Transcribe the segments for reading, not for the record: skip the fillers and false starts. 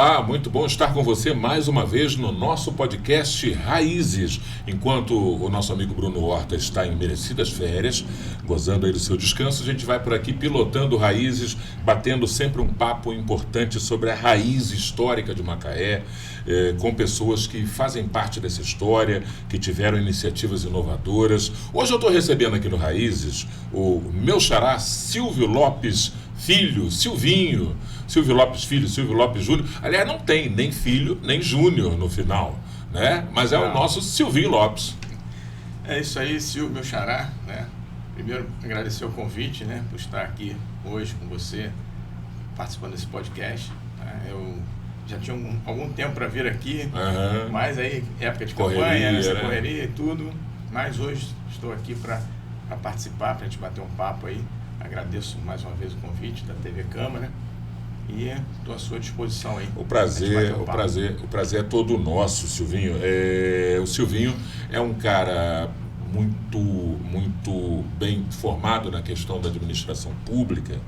Olá, muito bom estar com você mais uma vez no nosso podcast Raízes. Enquanto o nosso amigo Bruno Horta está em merecidas férias, gozando aí do seu descanso, a gente vai por aqui pilotando Raízes, batendo sempre um papo importante sobre a raiz histórica de Macaé, com pessoas que fazem parte dessa história, que tiveram iniciativas inovadoras. Hoje eu estou recebendo aqui no Raízes o meu xará Silvio Lopes Filho, Silvinho Lopes Filho, Silvio Lopes Júnior. Aliás, não tem nem filho, nem júnior no final, né? Mas é o nosso Silvinho Lopes. É isso aí, Silvio, meu xará, né? Primeiro, agradecer o convite, né? Por estar aqui hoje com você, participando desse podcast. Eu já tinha algum tempo para vir aqui, mas aí, época de campanha, essa correria e tudo. Mas hoje estou aqui para participar, para a gente bater um papo aí. Agradeço mais uma vez o convite da TV Câmara e estou à sua disposição aí. O prazer é todo nosso, Silvinho. O Silvinho é um cara muito bem formado na questão da administração pública,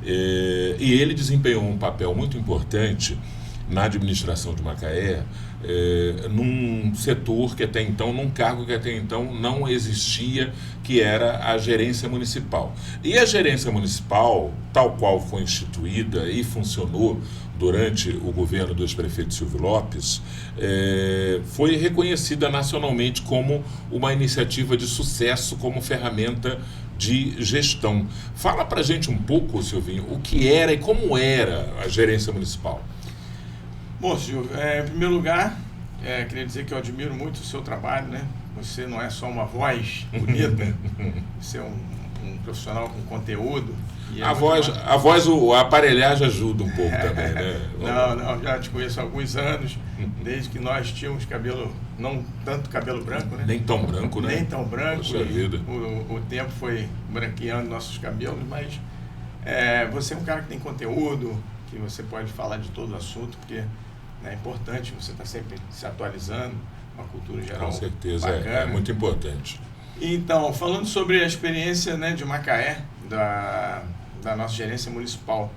e ele desempenhou um papel muito importante na administração de Macaé, num setor que até então, num cargo que até então não existia, que era a gerência municipal. E a gerência municipal, tal qual foi instituída e funcionou durante o governo do ex-prefeito Silvio Lopes, foi reconhecida nacionalmente como uma iniciativa de sucesso, como ferramenta de gestão. Fala pra gente um pouco, Silvinho, o que era e como era a gerência municipal. Bom, Silvio, em primeiro lugar, queria dizer que eu admiro muito o seu trabalho, né? Você não é só uma voz bonita, você é um profissional com conteúdo. E a aparelhagem ajuda um pouco também, né? Não, já te conheço há alguns anos, desde que nós tínhamos cabelo, não tanto cabelo branco, né? Nem tão branco, né? Nem tão branco. Poxa vida. O tempo foi branqueando nossos cabelos, mas você é um cara que tem conteúdo, que você pode falar de todo o assunto, porque é importante você estar sempre se atualizando, uma cultura geral. Com certeza, bacana. É muito importante. Então, falando sobre a experiência, né, de Macaé, da nossa gerência municipal,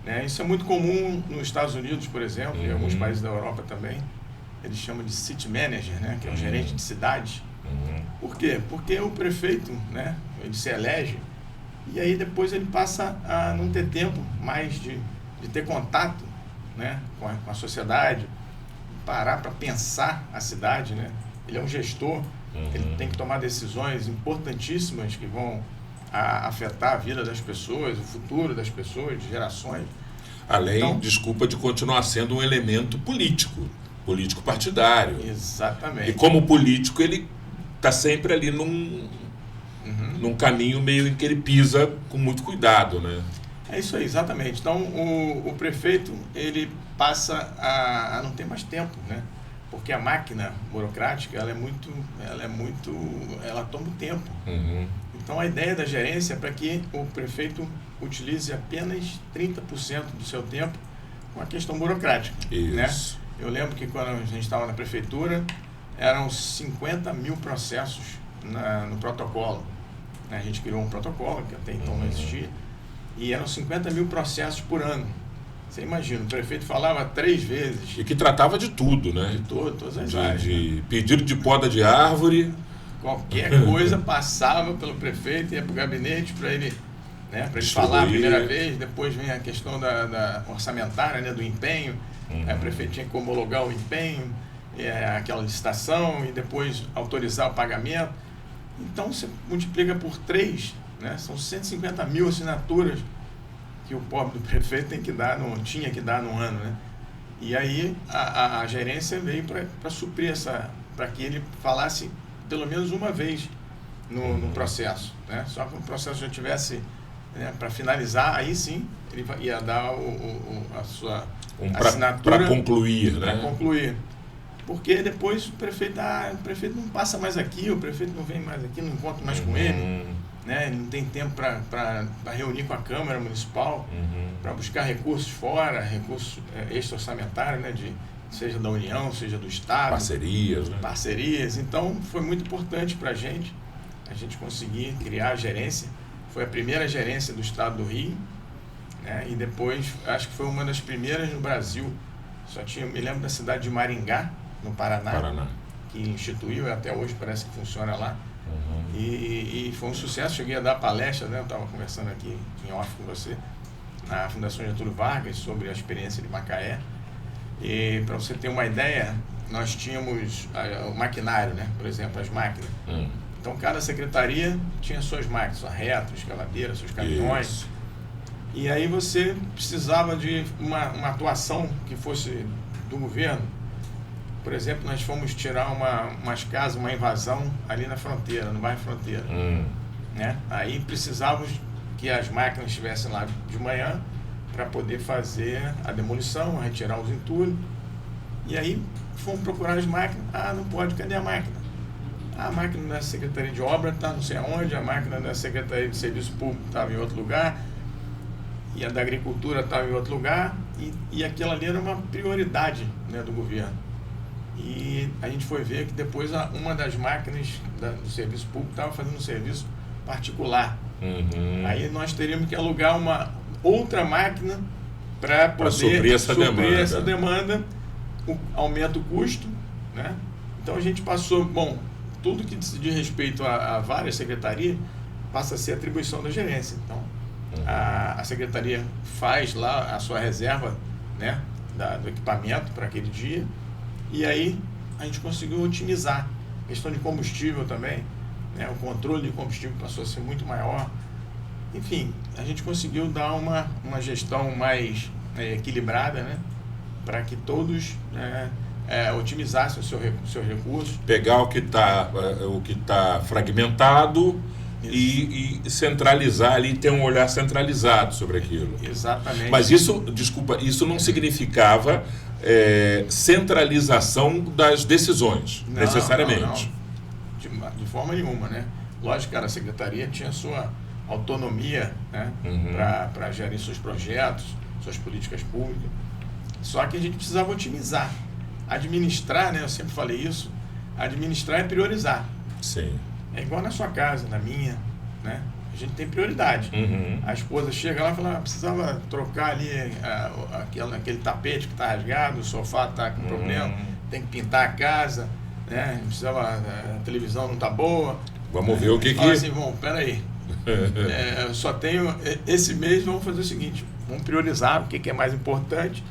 né, isso é muito comum nos Estados Unidos, por exemplo, e em alguns países da Europa também. Eles chamam de city manager, né, que é o gerente de cidade. Por quê? Porque o prefeito, né, ele se elege e aí depois ele passa a não ter tempo mais de ter contato, né, com a sociedade, parar para pensar a cidade, né? Ele é um gestor, ele tem que tomar decisões importantíssimas que vão afetar a vida das pessoas, o futuro das pessoas, de gerações. Além, então, de continuar sendo um elemento político partidário. Exatamente. E como político, ele está sempre ali num caminho meio em que ele pisa com muito cuidado, né? É isso aí, exatamente. Então, o prefeito, ele passa a não ter mais tempo, né? Porque a máquina burocrática, ela toma o tempo. Então, a ideia da gerência é para que o prefeito utilize apenas 30% do seu tempo com a questão burocrática. Isso. Né? Eu lembro que quando a gente estava na prefeitura, eram 50 mil processos no protocolo. A gente criou um protocolo, que até então não existia, e eram 50 mil processos por ano. Você imagina, o prefeito falava 3 vezes. E que tratava de tudo, né? De todas as áreas. De pedido de poda de árvore. Qualquer coisa passava pelo prefeito, ia para o gabinete para ele, né, para ele falar a primeira vez. Depois vem a questão da orçamentária, né, do empenho. Aí o prefeito tinha que homologar o empenho, aquela licitação, e depois autorizar o pagamento. Então você multiplica por 3, né, são 150 mil assinaturas que o pobre do prefeito tinha que dar no ano, né? E aí a gerência veio para suprir para que ele falasse pelo menos uma vez no processo, né? Só que o processo já tivesse, né, para finalizar, aí sim ele ia dar a sua assinatura para concluir, né? Para concluir. Porque depois o prefeito não passa mais aqui, o prefeito não vem mais aqui, não encontra mais com ele, né? Ele não tem tempo para reunir com a Câmara Municipal, para buscar recursos fora, recursos extra-orçamentários, né? Seja da União, seja do Estado. Parcerias, né? Parcerias. Então, foi muito importante para a gente conseguir criar a gerência. Foi a primeira gerência do Estado do Rio, né? E depois, acho que foi uma das primeiras no Brasil Só tinha, me lembro da cidade de Maringá, no Paraná. Que instituiu, e até hoje parece que funciona lá. E foi um sucesso. Cheguei a dar palestra, né? Eu estava conversando aqui em off com você, na Fundação Getúlio Vargas, sobre a experiência de Macaé. E para você ter uma ideia, nós tínhamos o maquinário, né? Por exemplo, as máquinas. Então cada secretaria tinha suas máquinas, sua reto, escavadeira, seus caminhões. Isso. E aí você precisava de uma atuação que fosse do governo. Por exemplo, nós fomos tirar umas casas, uma invasão ali na fronteira, no bairro Fronteira. Né? Aí precisávamos que as máquinas estivessem lá de manhã para poder fazer a demolição, retirar os entulhos. E aí fomos procurar as máquinas. Ah, não pode, cadê a máquina? A máquina da Secretaria de Obra está não sei aonde, a máquina da Secretaria de Serviço Público estava em outro lugar, e a da Agricultura estava em outro lugar, e aquilo ali era uma prioridade, né, do governo. E a gente foi ver que depois uma das máquinas do Serviço Público estava fazendo um serviço particular. Aí nós teríamos que alugar uma outra máquina para poder suprir essa demanda, aumenta o custo, né? Então a gente passou, tudo que diz respeito a várias secretarias passa a ser atribuição da gerência. Então, a secretaria faz lá a sua reserva, né, do equipamento para aquele dia, e aí a gente conseguiu otimizar. A questão de combustível também, né, o controle de combustível passou a ser muito maior. Enfim, a gente conseguiu dar uma gestão mais equilibrada, né, para que todos otimizassem os seus recursos. Pegar o que tá fragmentado e centralizar ali, ter um olhar centralizado sobre aquilo. Exatamente. Mas isso não significava centralização das decisões, necessariamente. Não. De forma nenhuma, né? Lógico que a secretaria tinha sua autonomia, né, para gerir seus projetos, suas políticas públicas. Só que a gente precisava otimizar. Administrar, né, eu sempre falei isso, administrar é priorizar. Sim. É igual na sua casa, na minha, né? A gente tem prioridade. A esposa chega lá e fala, precisava trocar ali aquele tapete que está rasgado, o sofá está com problema, tem que pintar a casa, né? A televisão não está boa. Vamos ver o que fala assim, peraí, eu só tenho, esse mês vamos fazer o seguinte, vamos priorizar o que é mais importante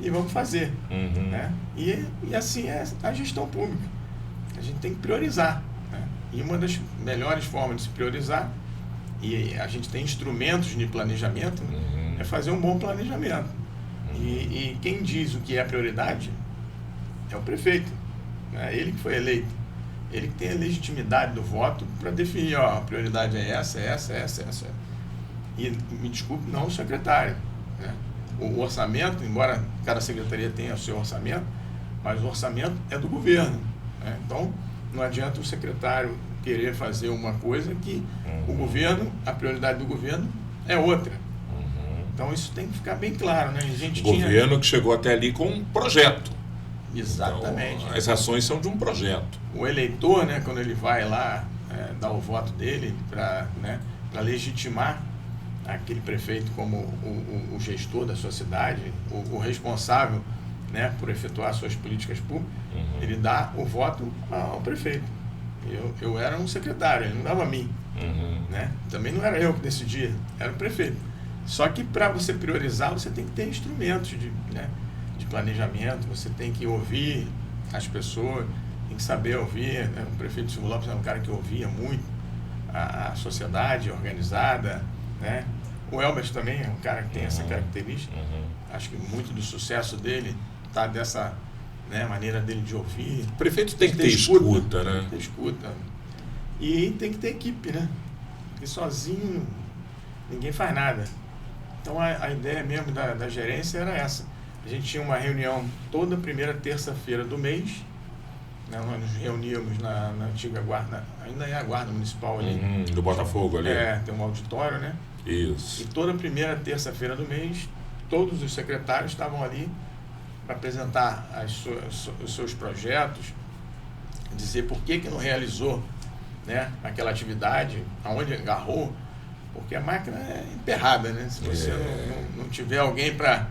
e vamos fazer. Né? E assim é a gestão pública. A gente tem que priorizar. Né? E uma das melhores formas de se priorizar, e a gente tem instrumentos de planejamento, é fazer um bom planejamento. E quem diz o que é prioridade é o prefeito. É ele que foi eleito. Ele que tem a legitimidade do voto para definir, a prioridade é essa. E, me desculpe, não o secretário. Né? O orçamento, embora cada secretaria tenha o seu orçamento, mas o orçamento é do governo. Né? Então, não adianta o secretário querer fazer uma coisa que o governo, a prioridade do governo é outra. Então, isso tem que ficar bem claro. Né? O governo que chegou até ali com um projeto. Exatamente. Então, as ações são de um projeto. O eleitor, né, quando ele vai lá dar o voto dele para legitimar aquele prefeito como o gestor da sua cidade, o responsável, né, por efetuar suas políticas públicas, ele dá o voto ao prefeito. Eu era um secretário, ele não dava a mim. Né? Também não era eu que decidia, era o prefeito. Só que para você priorizar, você tem que ter instrumentos de planejamento, você tem que ouvir as pessoas, tem que saber ouvir. Né? O prefeito Silvio Lopes era um cara que ouvia muito a sociedade organizada. Né? O Elbert também é um cara que tem essa característica. Acho que muito do sucesso dele está dessa, né, maneira dele de ouvir. O prefeito tem que ter escuta, né? Tem que ter escuta. E tem que ter equipe, né? Porque sozinho ninguém faz nada. Então a ideia mesmo da gerência era essa. A gente tinha uma reunião toda primeira terça-feira do mês. Né? Nós nos reuníamos na antiga guarda, ainda é a guarda municipal ali. Do Botafogo ali. Tem um auditório, né? Isso. E toda primeira terça-feira do mês, todos os secretários estavam ali para apresentar os seus projetos, dizer por que não realizou, né, aquela atividade, aonde agarrou, porque a máquina é emperrada, né? Se você não tiver alguém para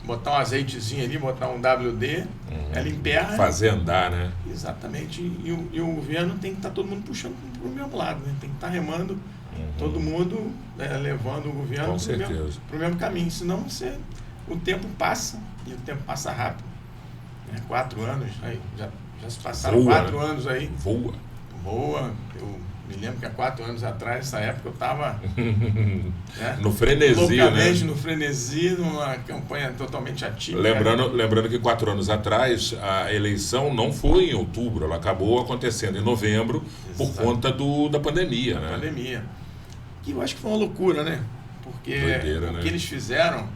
botar um azeitezinho ali, botar um WD, ela emperra. Fazer andar, né? Exatamente. E o governo tem que estar todo mundo puxando para o mesmo lado, né? Tem que estar remando todo mundo, levando o governo para o mesmo caminho. Senão o tempo passa, e o tempo passa rápido. 4 anos, aí já se passaram 4 anos aí. Voa. Eu me lembro que há 4 anos atrás, nessa época, eu estava no frenesi, loucamente, né? no frenesi, numa campanha totalmente atípica. Lembrando que 4 anos atrás a eleição não foi em outubro, ela acabou acontecendo em novembro. Exato. Por conta da pandemia, né? Pandemia. Que eu acho que foi uma loucura, né? Porque doideira, o que eles fizeram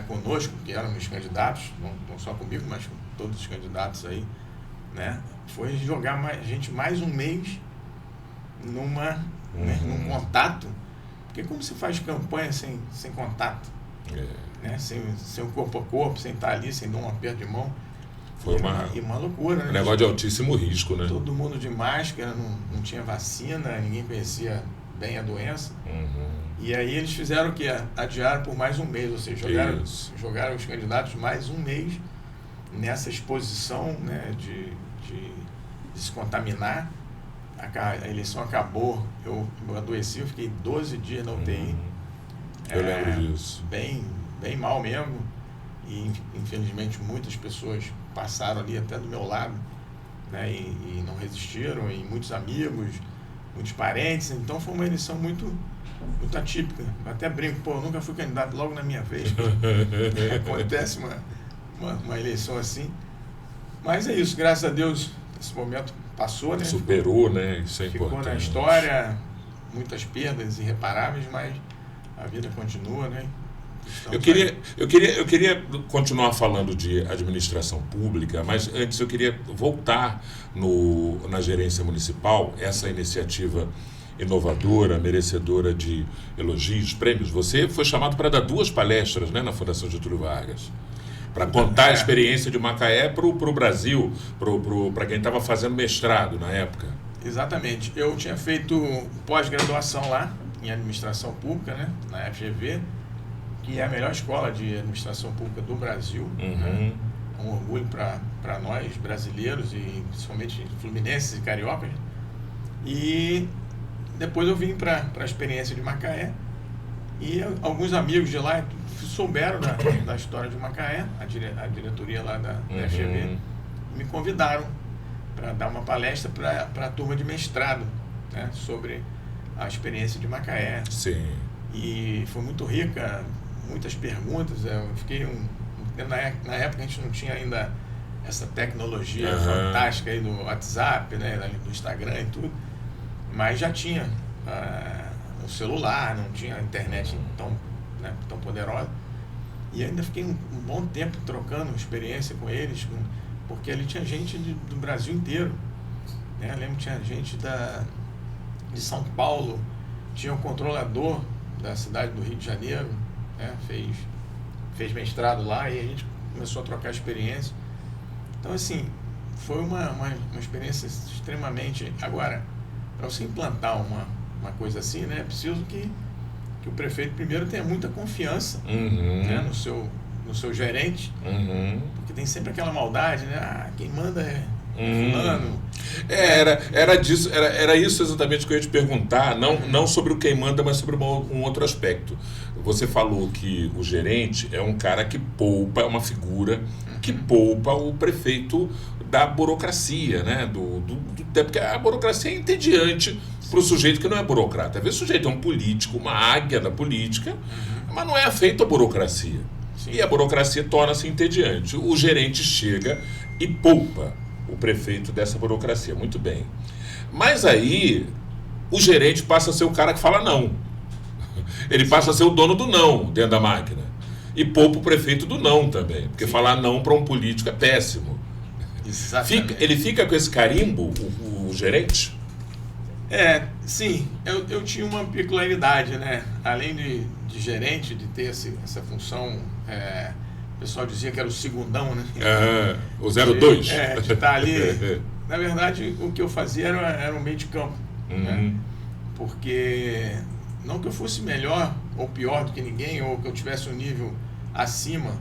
conosco, que eram os candidatos, não só comigo, mas com todos os candidatos aí, né? Foi jogar a gente mais um mês num contato. Porque como se faz campanha sem contato? Né? Sem o corpo a corpo, sem estar ali, sem dar um aperto de mão. Foi uma loucura, né? Um negócio de altíssimo risco, né? Todo mundo de máscara, não tinha vacina, ninguém conhecia bem a doença. E aí eles fizeram o quê? Adiaram por mais um mês, ou seja, jogaram os candidatos mais um mês nessa exposição, né, de se contaminar. A eleição acabou, eu adoeci, eu fiquei 12 dias na UTI. Eu lembro disso. Bem mal mesmo. E infelizmente muitas pessoas passaram ali até do meu lado, né, e não resistiram, e muitos amigos, muitos parentes. Então foi uma eleição muito atípica. Eu até brinco, eu nunca fui candidato logo na minha vez. Acontece uma eleição assim. Mas é isso, graças a Deus, esse momento passou, né? Superou, né? Isso é importante. Ficou na história, muitas perdas irreparáveis, mas a vida continua, né? Eu queria continuar falando de administração pública, mas antes eu queria voltar na gerência municipal, essa iniciativa inovadora, merecedora de elogios, prêmios. Você foi chamado para dar 2 palestras, né, na Fundação Getúlio Vargas, para contar a experiência de Macaé para o Brasil, para quem estava fazendo mestrado na época. Exatamente. Eu tinha feito pós-graduação lá em administração pública, né, na FGV, que é a melhor escola de administração pública do Brasil. Né? Um orgulho para nós brasileiros e principalmente fluminenses e cariocas. E depois eu vim para a experiência de Macaé e alguns amigos de lá souberam da história de Macaé, a diretoria lá da FGV, me convidaram para dar uma palestra para a turma de mestrado, né, sobre a experiência de Macaé. Sim. E foi muito rica, muitas perguntas. Eu fiquei na época a gente não tinha ainda essa tecnologia fantástica aí do WhatsApp, né, do Instagram e tudo, mas já tinha o celular, não tinha a internet tão poderosa. E ainda fiquei um bom tempo trocando experiência com eles, porque ali tinha gente do Brasil inteiro, né? Eu lembro que tinha gente de São Paulo, tinha um controlador da cidade do Rio de Janeiro, né? Fez mestrado lá e a gente começou a trocar experiência. Então, assim, foi uma experiência extremamente... Agora, para você implantar uma coisa assim, né, é preciso que o prefeito primeiro tenha muita confiança, né, no seu gerente, porque tem sempre aquela maldade, né? Quem manda é fulano. Era isso exatamente que eu ia te perguntar, não sobre o quem manda, mas sobre um outro aspecto. Você falou que o gerente é um cara que poupa, é uma figura que poupa o prefeito da burocracia, né? Porque a burocracia é entediante para o sujeito que não é burocrata. Às vezes o sujeito é um político, uma águia da política, mas não é afeito à burocracia. Sim. E a burocracia torna-se entediante. O gerente chega e poupa o prefeito dessa burocracia. Muito bem. Mas aí o gerente passa a ser o cara que fala não. Ele passa a ser o dono do não dentro da máquina. E poupa o prefeito do não também. Porque falar não para um político é péssimo. Exatamente. Ele fica com esse carimbo, o gerente? Sim. Eu tinha uma peculiaridade, né? Além de gerente, de ter essa função, o pessoal dizia que era o segundão, né? O 02? De estar ali. Na verdade, o que eu fazia era um meio de campo. Né? Porque não que eu fosse melhor ou pior do que ninguém, ou que eu tivesse um nível acima,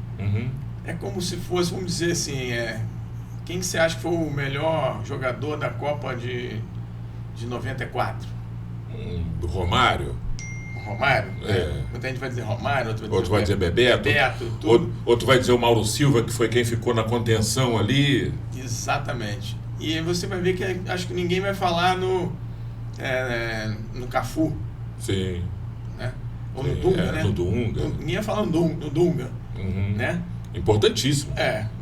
é como se fosse, vamos dizer assim, quem que você acha que foi o melhor jogador da Copa de 94? Do Romário? Romário? Muita gente vai dizer Romário, outro vai dizer Bebeto. Outro vai dizer o Mauro Silva, que foi quem ficou na contenção ali. Exatamente. E você vai ver que acho que ninguém vai falar no Cafu. Sim. Né? Ou no Dunga, né? No Dunga. Ninguém ia falar no Dunga. Né? Importantíssimo.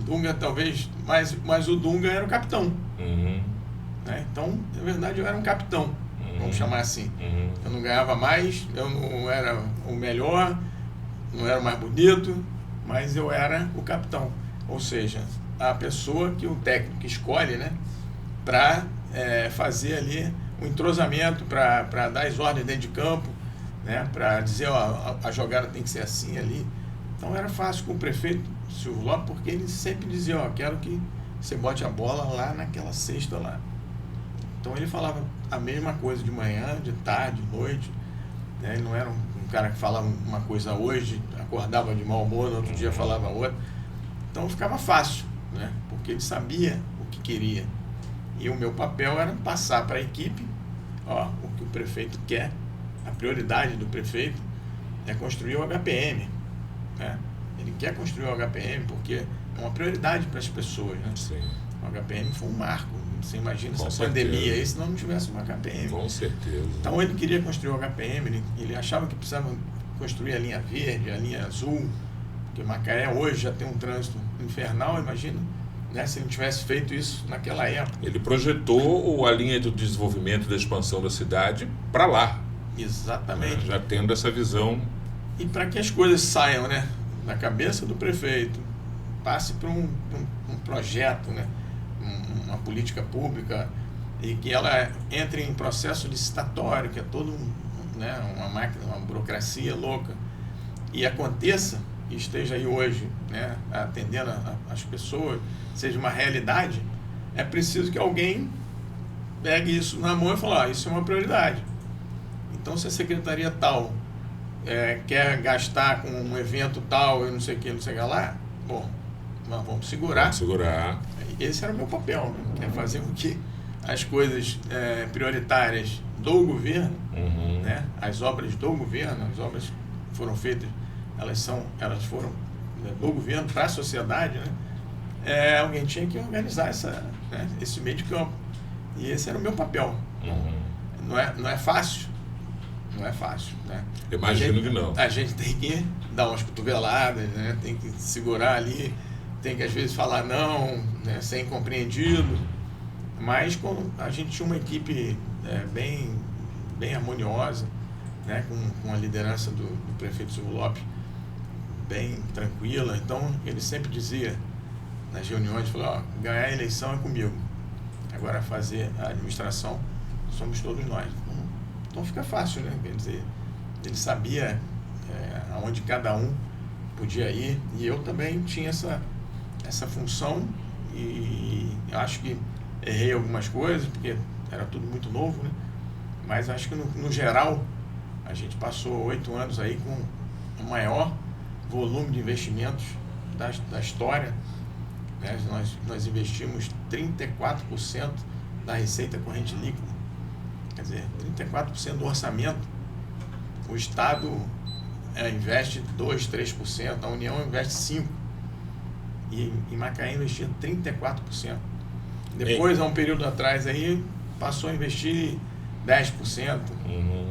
Dunga talvez, mas o Dunga era o capitão. Né? Então, na verdade, eu era um capitão. Vamos chamar assim. Eu não ganhava mais, eu não era o melhor, não era o mais bonito, mas eu era o capitão. Ou seja, a pessoa que o técnico escolhe, né, para fazer ali um entrosamento, para dar as ordens dentro de campo, né, para dizer, ó, a jogada tem que ser assim ali. Então era fácil com o prefeito Silvio Lopes, porque ele sempre dizia, ó, quero que você bote a bola lá naquela cesta lá. Então ele falava a mesma coisa de manhã, de tarde, de noite. Né? Ele não era um cara que falava uma coisa hoje, acordava de mau humor, no outro dia falava outra. Então ficava fácil, né? Porque ele sabia o que queria. E o meu papel era passar para a equipe, ó, o que o prefeito quer. A prioridade do prefeito é construir o HPM. Né? Ele quer construir o HPM porque é uma prioridade para as pessoas. Né? Sim. O HPM foi um marco. Você imagina com essa certeza. Pandemia aí, se não tivesse um HPM. Com certeza. Então ele queria construir o HPM, ele achava que precisava construir a linha verde, a linha azul, porque Macaé hoje já tem um trânsito infernal, imagina, né, se ele tivesse feito isso naquela época. Ele projetou a linha do desenvolvimento e da expansão da cidade para lá. Exatamente. Né, já tendo essa visão. E para que as coisas saiam, né, da cabeça do prefeito, passe para um projeto, né, uma política pública, e que ela entre em processo licitatório, que é todo uma máquina, uma burocracia louca, e aconteça, e esteja aí hoje, né, atendendo as pessoas, seja uma realidade, é preciso que alguém pegue isso na mão e fale, isso é uma prioridade. Então, se a secretaria tal quer gastar com um evento tal, e não sei o que lá, bom, nós vamos segurar. Vamos segurar. Esse era o meu papel, né? É fazer com que as coisas prioritárias do governo, né? As obras do governo, as obras foram feitas, elas foram do governo para a sociedade, né? Alguém tinha que organizar esse meio de campo. E esse era o meu papel. Não é fácil. Não é fácil, né? Imagino que não. A gente tem que dar umas cotoveladas, né? Tem que segurar ali, tem que às vezes falar não, né? Ser incompreendido. Mas quando a gente tinha uma equipe bem harmoniosa, né? Com a liderança do prefeito Silvio Lopes, bem tranquila. Então ele sempre dizia nas reuniões, falou, ganhar a eleição é comigo. Agora fazer a administração somos todos nós. Então fica fácil, né? Quer dizer, ele sabia aonde cada um podia ir, e eu também tinha essa função, e acho que errei algumas coisas, porque era tudo muito novo, né? Mas acho que no geral a gente passou 8 anos aí com o maior volume de investimentos da história, né? Nós investimos 34% da receita corrente líquida. Quer dizer, 34% do orçamento, o Estado investe 2%, 3%, a União investe 5%, e Macaé investia 34%. Depois, há um período atrás, aí, passou a investir 10%,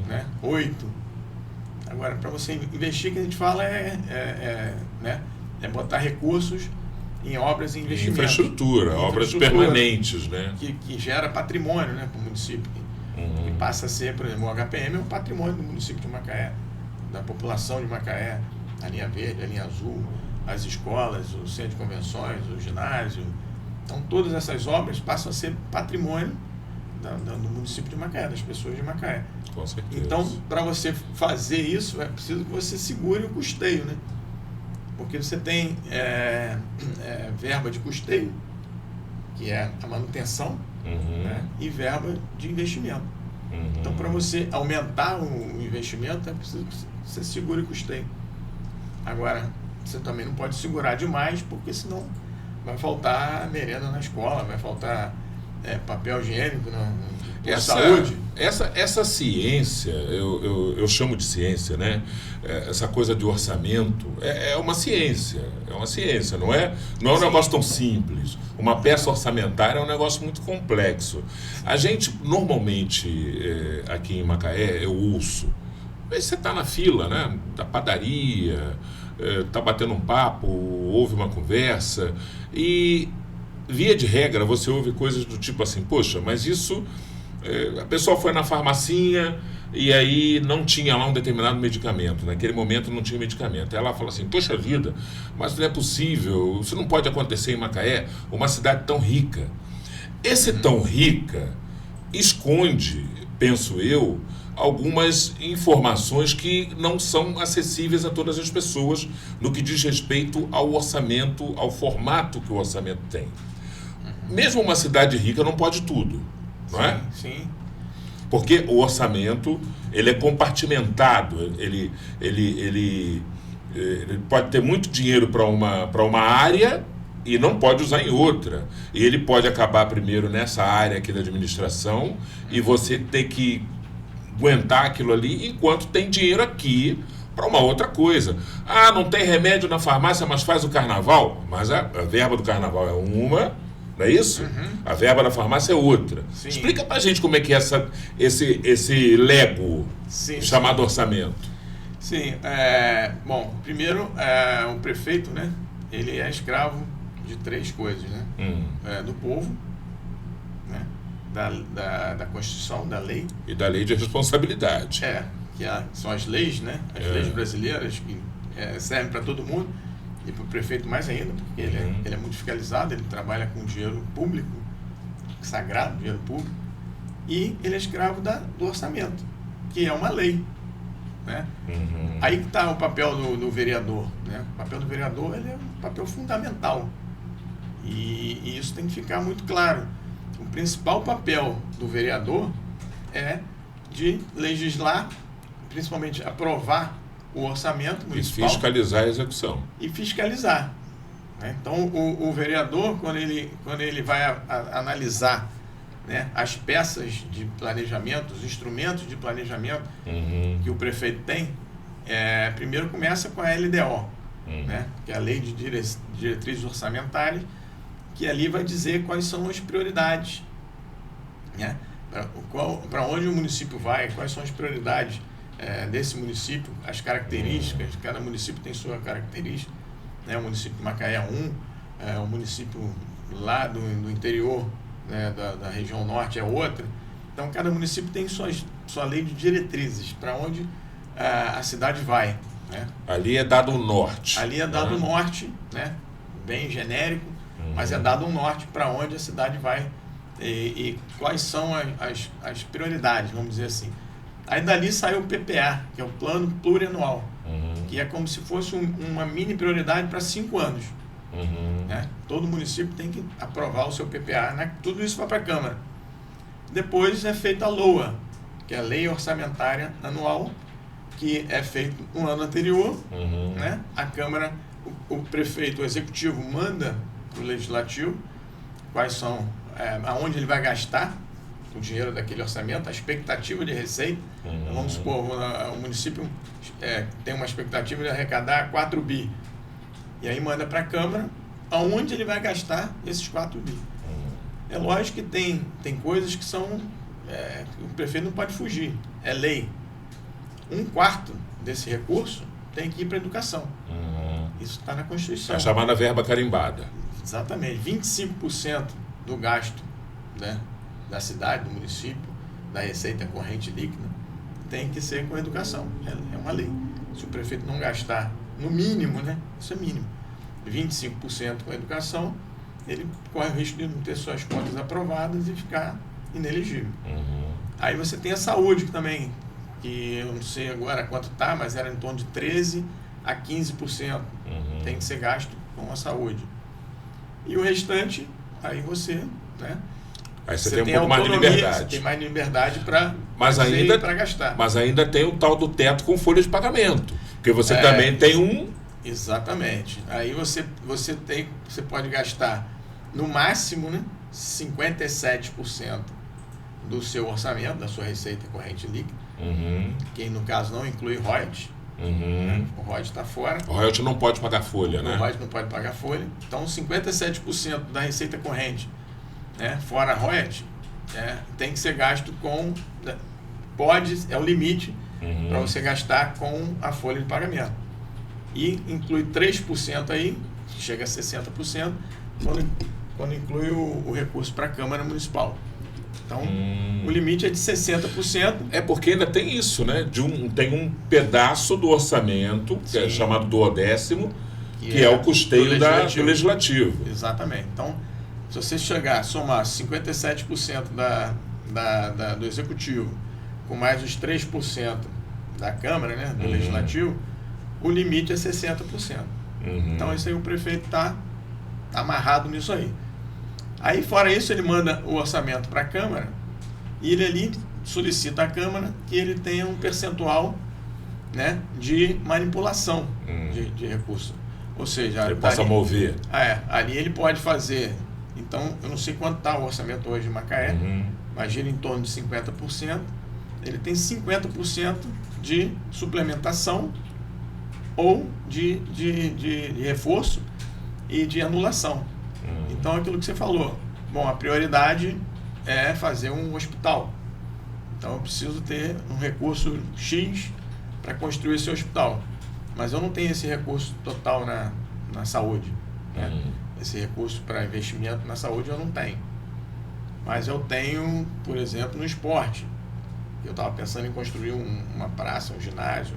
né? 8%. Agora, para você investir, o que a gente fala né? Botar recursos em obras e investimentos. Infraestrutura, obras permanentes, né? Que gera patrimônio, né, para o município. E passa a ser, por exemplo, o HPM é um patrimônio do município de Macaé, da população de Macaé, a linha verde, a linha azul, as escolas, o centro de convenções, o ginásio. Então, todas essas obras passam a ser patrimônio do município de Macaé, das pessoas de Macaé. Com certeza. Então, para você fazer isso, é preciso que você segure o custeio, né? Porque você tem verba de custeio, que é a manutenção, né? E verba de investimento. Então, para você aumentar o investimento, é preciso que você segure o custeio. Agora, você também não pode segurar demais, porque senão vai faltar merenda na escola, vai faltar papel higiênico na saúde. Essa ciência, eu chamo de ciência, né? Essa coisa de orçamento é uma ciência, não é um negócio tão simples. Uma peça orçamentária é um negócio muito complexo. A gente, normalmente, aqui em Macaé, eu ouço, você está na fila, né? Da padaria, está batendo um papo, ouve uma conversa e, via de regra, você ouve coisas do tipo assim, poxa, mas isso... a pessoa foi na farmacinha e aí não tinha lá um determinado medicamento. Naquele momento não tinha medicamento. Ela fala assim, poxa vida, mas não é possível, isso não pode acontecer em Macaé, uma cidade tão rica. Esse tão rica esconde, penso eu, algumas informações que não são acessíveis a todas as pessoas no que diz respeito ao orçamento, ao formato que o orçamento tem. Mesmo uma cidade rica não pode tudo, não é? Sim. Porque o orçamento, ele é compartimentado, ele pode ter muito dinheiro para uma área e não pode usar em outra. E ele pode acabar primeiro nessa área aqui da administração e você ter que aguentar aquilo ali enquanto tem dinheiro aqui para uma outra coisa. Ah, não tem remédio na farmácia, mas faz o carnaval. Mas a verba do carnaval é uma, não é isso? A verba da farmácia é outra. Sim. Explica pra gente como é que é esse Lego chamado orçamento. Sim, bom, primeiro, o prefeito, né, ele é escravo de três coisas, né? Do povo, né, da Constituição, da lei. E da lei de responsabilidade. Que são as leis, né? As leis brasileiras que servem para todo mundo e para o prefeito mais ainda, porque ele é muito fiscalizado, ele trabalha com dinheiro público, sagrado, dinheiro público, e ele é escravo do orçamento, que é uma lei, né? Aí que está o papel do vereador, né? O papel do vereador, ele é um papel fundamental e isso tem que ficar muito claro. O principal papel do vereador é de legislar, principalmente aprovar o orçamento municipal. E fiscalizar a execução. E fiscalizar, né? Então, o vereador, quando ele vai analisar, né, as peças de planejamento, os instrumentos de planejamento que o prefeito tem, primeiro começa com a LDO, né, que é a Lei de Diretrizes Orçamentárias, que ali vai dizer quais são as prioridades, né? Para onde o município vai, quais são as prioridades desse município, as características, cada município tem sua característica, né? O município de Macaé é um, o município lá do interior, né, da região norte é outra. Então, cada município tem sua lei de diretrizes, para onde a cidade vai, né? Ali é dado o norte. Ali é dado o norte, né? Bem genérico, mas é dado um norte para onde a cidade vai e quais são as prioridades, vamos dizer assim. Aí dali sai o PPA, que é o Plano Plurianual, que é como se fosse uma mini prioridade para 5 anos. Né? Todo município tem que aprovar o seu PPA, né? Tudo isso vai para a Câmara. Depois é feita a LOA, que é a Lei Orçamentária Anual, que é feito no ano anterior. Né? A Câmara, o prefeito, o executivo manda para o legislativo quais são, aonde ele vai gastar o dinheiro daquele orçamento, a expectativa de receita. Vamos supor, o município tem uma expectativa de arrecadar 4 bi. E aí manda para a Câmara aonde ele vai gastar esses 4 bi. É lógico que tem coisas que são... o prefeito não pode fugir, é lei. 1/4 desse recurso tem que ir para a educação. Isso está na Constituição. A chamada verba carimbada. Exatamente. 25% do gasto, né, da cidade, do município, da receita corrente líquida, tem que ser com a educação. É uma lei. Se o prefeito não gastar, no mínimo, né, isso é mínimo, 25% com a educação, ele corre o risco de não ter suas contas aprovadas e ficar inelegível. Aí você tem a saúde que também, que eu não sei agora quanto está, mas era em torno de 13% a 15% tem que ser gasto com a saúde. E o restante, aí você, né? Aí você tem um pouco mais de liberdade. Você tem mais liberdade para gastar. Mas ainda tem o tal do teto com folha de pagamento. Porque você também tem Exatamente. Aí você pode gastar no máximo, né, 57% do seu orçamento, da sua receita corrente líquida, que no caso não inclui royalties. Né? O royalties está fora. O royalties não pode pagar folha, né? O royalties não pode pagar folha. Então 57% da receita corrente, né, fora royalties, tem que ser gasto com... é o limite para você gastar com a folha de pagamento. E inclui 3% aí, que chega a 60%, quando inclui o recurso para a Câmara Municipal. Então, o limite é de 60%. É porque ainda tem isso, né? tem um pedaço do orçamento, que é chamado duodécimo, que é o custeio do legislativo. Exatamente. Então, se você somar 57% do executivo com mais os 3% da Câmara, né, do legislativo, o limite é 60%. Então, isso aí o prefeito está amarrado nisso aí. Aí, fora isso, ele manda o orçamento para a Câmara e ele ali solicita à Câmara que ele tenha um percentual, né, de manipulação de recursos. Ou seja... Ele possa mover. Ali ele pode fazer... Então, eu não sei quanto está o orçamento hoje de Macaé, mas gira em torno de 50%. Ele tem 50% de suplementação ou de reforço e de anulação. Então, aquilo que você falou, bom, a prioridade é fazer um hospital. Então, eu preciso ter um recurso X para construir esse hospital. Mas eu não tenho esse recurso total na saúde. Né? Esse recurso para investimento na saúde eu não tenho. Mas eu tenho, por exemplo, no esporte. Eu estava pensando em construir uma praça, um ginásio.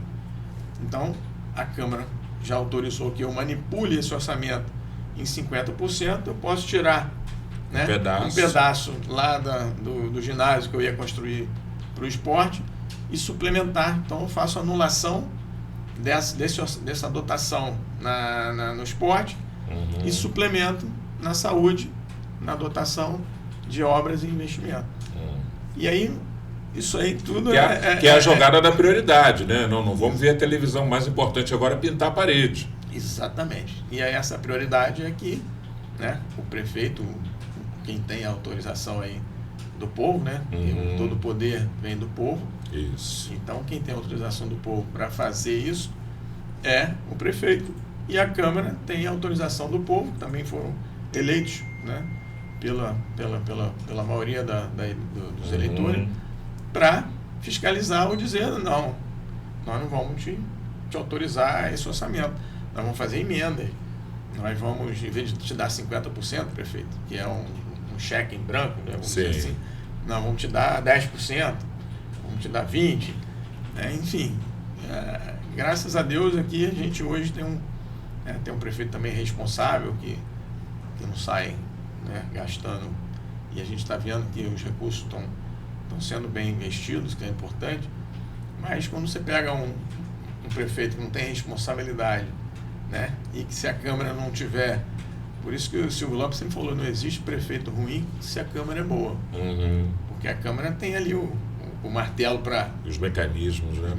Então, a Câmara já autorizou que eu manipule esse orçamento em 50%, eu posso tirar, né, um pedaço lá do ginásio que eu ia construir para o esporte e suplementar. Então, eu faço anulação dessa dotação no esporte e suplemento na saúde, na dotação de obras e investimento. E aí, isso aí tudo que é a jogada da prioridade, né? Não vamos ver a televisão, mais importante agora é pintar a parede. Exatamente. E aí essa prioridade é que, né, o prefeito, quem tem a autorização aí do povo, né? Todo o poder vem do povo. Isso. Então quem tem a autorização do povo para fazer isso é o prefeito. E a Câmara tem a autorização do povo, que também foram eleitos, né, pela maioria dos eleitores, para fiscalizar ou dizer, não, nós não vamos te autorizar esse orçamento. Nós vamos fazer emendas. Nós vamos, em vez de te dar 50%, prefeito, que é um cheque em branco, né, vamos dizer assim, nós vamos te dar 10%, vamos te dar 20%. Enfim, graças a Deus aqui a gente hoje tem um prefeito também responsável que não sai, né, gastando. E a gente está vendo que os recursos estão sendo bem investidos, que é importante. Mas quando você pega um prefeito que não tem responsabilidade, né, e que se a Câmara não tiver... Por isso que o Silvio Lopes sempre falou, não existe prefeito ruim se a Câmara é boa. Porque a Câmara tem ali o martelo para... Os mecanismos, né?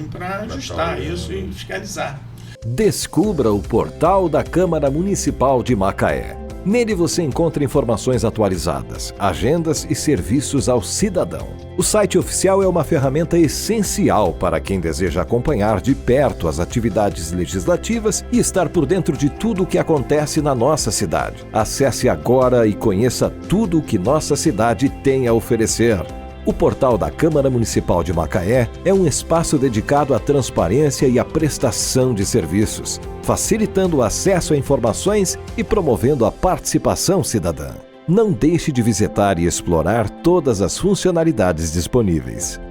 Para ajustar isso e fiscalizar. Descubra o portal da Câmara Municipal de Macaé. Nele você encontra informações atualizadas, agendas e serviços ao cidadão. O site oficial é uma ferramenta essencial para quem deseja acompanhar de perto as atividades legislativas e estar por dentro de tudo o que acontece na nossa cidade. Acesse agora e conheça tudo o que nossa cidade tem a oferecer. O portal da Câmara Municipal de Macaé é um espaço dedicado à transparência e à prestação de serviços, facilitando o acesso a informações e promovendo a participação cidadã. Não deixe de visitar e explorar todas as funcionalidades disponíveis.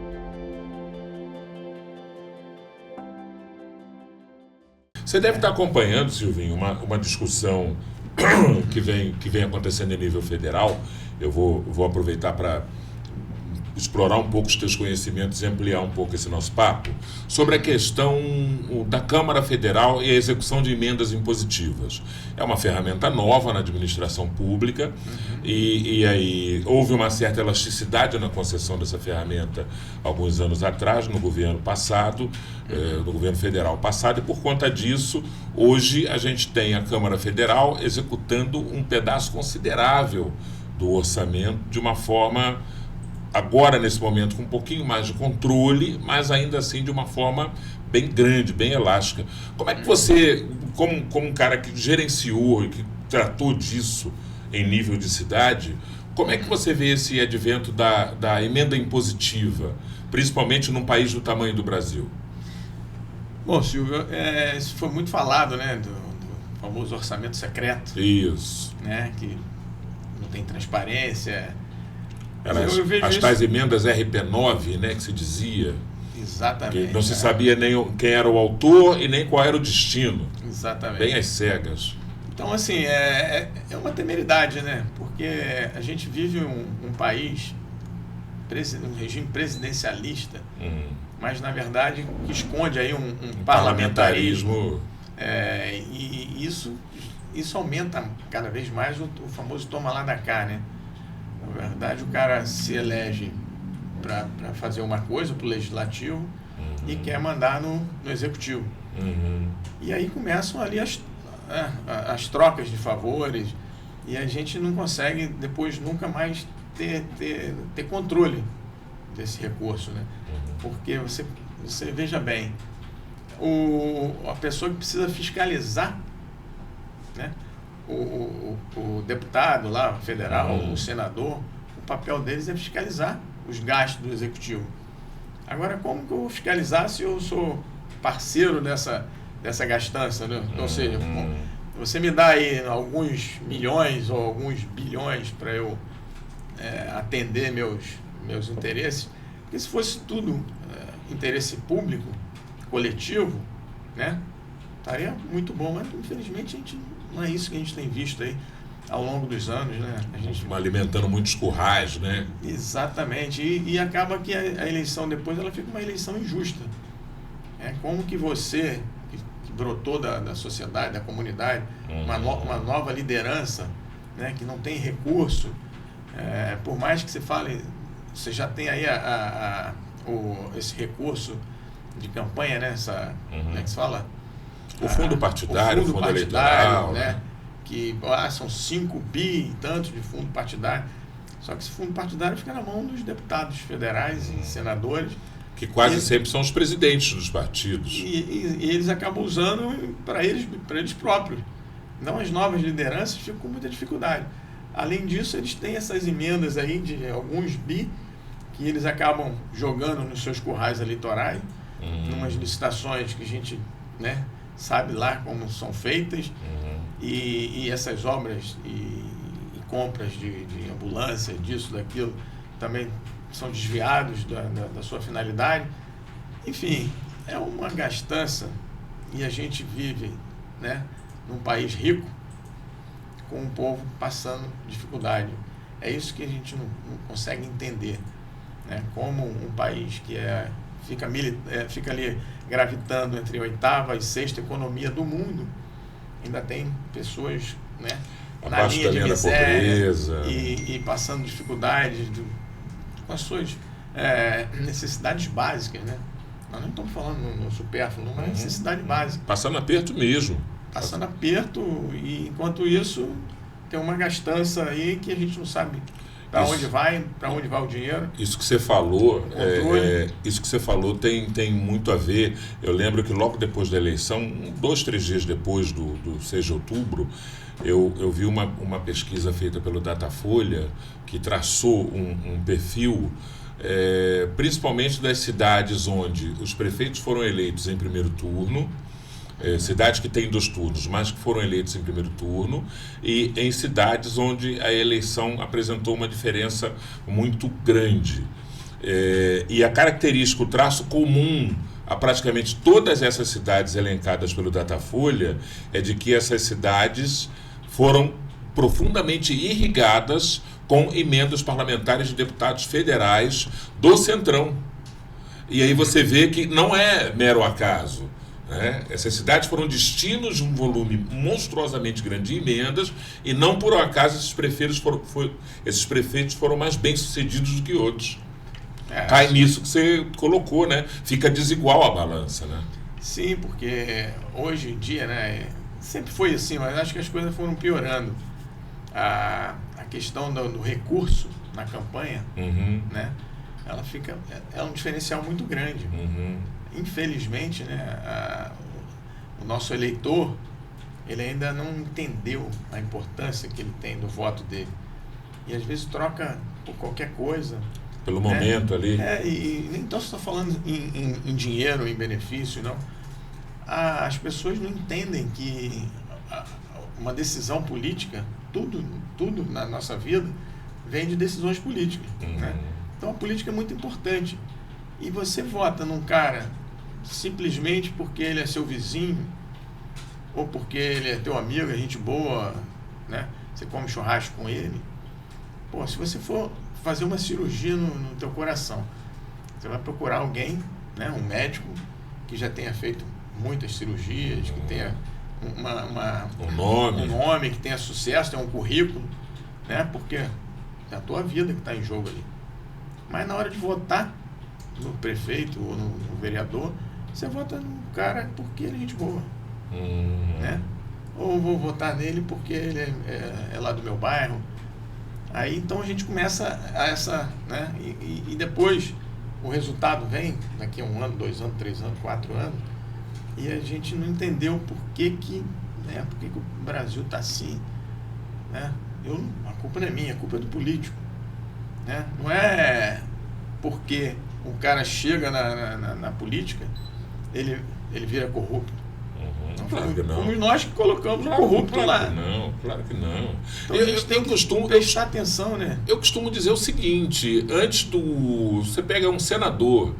Você deve estar acompanhando, Silvinho, uma discussão que vem acontecendo em nível federal. Eu vou aproveitar para explorar um pouco os teus conhecimentos e ampliar um pouco esse nosso papo sobre a questão da Câmara Federal e a execução de emendas impositivas. É uma ferramenta nova na administração pública e aí houve uma certa elasticidade na concessão dessa ferramenta alguns anos atrás, no governo passado, no governo federal passado, e por conta disso, hoje a gente tem a Câmara Federal executando um pedaço considerável do orçamento de uma forma, agora nesse momento, com um pouquinho mais de controle, mas ainda assim de uma forma bem grande, bem elástica. Como é que você, como um cara que gerenciou e que tratou disso em nível de cidade, como é que você vê esse advento da emenda impositiva, principalmente num país do tamanho do Brasil? Bom, Silvio, isso foi muito falado, né, do famoso orçamento secreto. Isso. Né, que não tem transparência. As tais emendas RP9, né, que se dizia. Exatamente. Que não se sabia nem quem era o autor e nem qual era o destino. Exatamente. Bem às cegas. Então, assim, é uma temeridade, né? Porque a gente vive um país, um regime presidencialista, mas, na verdade, que esconde aí um parlamentarismo. E isso aumenta cada vez mais o famoso toma lá da cá, né? Na verdade, o cara se elege para fazer uma coisa para o legislativo e quer mandar no executivo. E aí começam ali as trocas de favores e a gente não consegue depois nunca mais ter controle desse recurso, né? Porque você veja bem, a pessoa que precisa fiscalizar, né? O deputado lá, federal, o senador, o papel deles é fiscalizar os gastos do executivo. Agora, como que eu vou fiscalizar se eu sou parceiro dessa gastança, né? Ou seja, você me dá aí alguns milhões ou alguns bilhões para eu atender meus interesses, porque se fosse tudo interesse público, coletivo, né? Estaria muito bom, mas infelizmente não é isso que a gente tem visto aí ao longo dos anos, né? A gente alimentando muitos currais, né? Exatamente, e acaba que a eleição depois ela fica uma eleição injusta. Como que você, que brotou da sociedade, da comunidade, uma nova liderança, né, que não tem recurso, por mais que você fale, você já tem aí esse recurso de campanha, né? Como é que se fala? O fundo partidário, o fundo eleitoral, né? Que são 5 bi e tantos de fundo partidário. Só que esse fundo partidário fica na mão dos deputados federais e senadores. Que quase sempre são os presidentes dos partidos. E eles acabam usando para eles próprios. Não, as novas lideranças ficam com muita dificuldade. Além disso, eles têm essas emendas aí de alguns bi que eles acabam jogando nos seus currais eleitorais, numas licitações que a gente, né, sabe lá como são feitas, e essas obras e compras de ambulância, disso, daquilo, também são desviados da sua finalidade. Enfim, é uma gastança, e a gente vive, né, num país rico com um povo passando dificuldade. É isso que a gente não consegue entender, né? Como um país que fica ali gravitando entre a 8ª e 6ª economia do mundo, ainda tem pessoas, né, na linha de miséria e passando dificuldades com as suas necessidades básicas, né? Nós não estamos falando no supérfluo, mas necessidade básica. Passando aperto mesmo. Passando aperto, e enquanto isso tem uma gastança aí que a gente não sabe para onde vai o dinheiro. Isso que você falou, tem muito a ver. Eu lembro que logo depois da eleição, 2, 3 dias depois do 6 de outubro, eu vi uma pesquisa feita pelo Datafolha que traçou um perfil, principalmente das cidades onde os prefeitos foram eleitos em primeiro turno, cidades que têm 2 turnos, mas que foram eleitos em primeiro turno, e em cidades onde a eleição apresentou uma diferença muito grande. E a característica, o traço comum a praticamente todas essas cidades elencadas pelo Datafolha é de que essas cidades foram profundamente irrigadas com emendas parlamentares de deputados federais do Centrão. E aí você vê que não é mero acaso. Essas cidades foram destinos de um volume monstruosamente grande de emendas e não por acaso esses prefeitos foram mais bem-sucedidos do que outros. Cai nisso que você colocou, né? Fica desigual a balança, né? Sim, porque hoje em dia, né, sempre foi assim, mas acho que as coisas foram piorando. A questão do recurso na campanha, né, ela é um diferencial muito grande. Infelizmente, né, o nosso eleitor, ele ainda não entendeu a importância que ele tem do voto dele. E às vezes troca por qualquer coisa. Pelo momento ali. E nem então estou falando em dinheiro, em benefício, não. As pessoas não entendem que uma decisão política, tudo na nossa vida, vem de decisões políticas. Né? Então a política é muito importante. E você vota num cara simplesmente porque ele é seu vizinho, ou porque ele é teu amigo, é gente boa, né? Você come churrasco com ele. Pô, se você for fazer uma cirurgia no teu coração, você vai procurar alguém, né, um médico que já tenha feito muitas cirurgias, que tenha um nome, que tenha sucesso, tenha um currículo, né, porque é a tua vida que está em jogo ali. Mas na hora de votar no prefeito ou no vereador, você vota no cara porque ele é gente boa, né? Ou vou votar nele porque ele é lá do meu bairro. Aí então a gente começa né? E depois o resultado vem daqui a 1 ano, 2 anos, 3 anos, 4 anos, e a gente não entendeu por que o Brasil está assim, né? A culpa não é minha, a culpa é do político, né? Não é porque o cara chega na política, ele vira corrupto. Claro que não. Fomos nós que colocamos o corrupto lá. Claro que não. Então a gente tem que prestar atenção, né? Eu costumo dizer o seguinte, você pega um senador,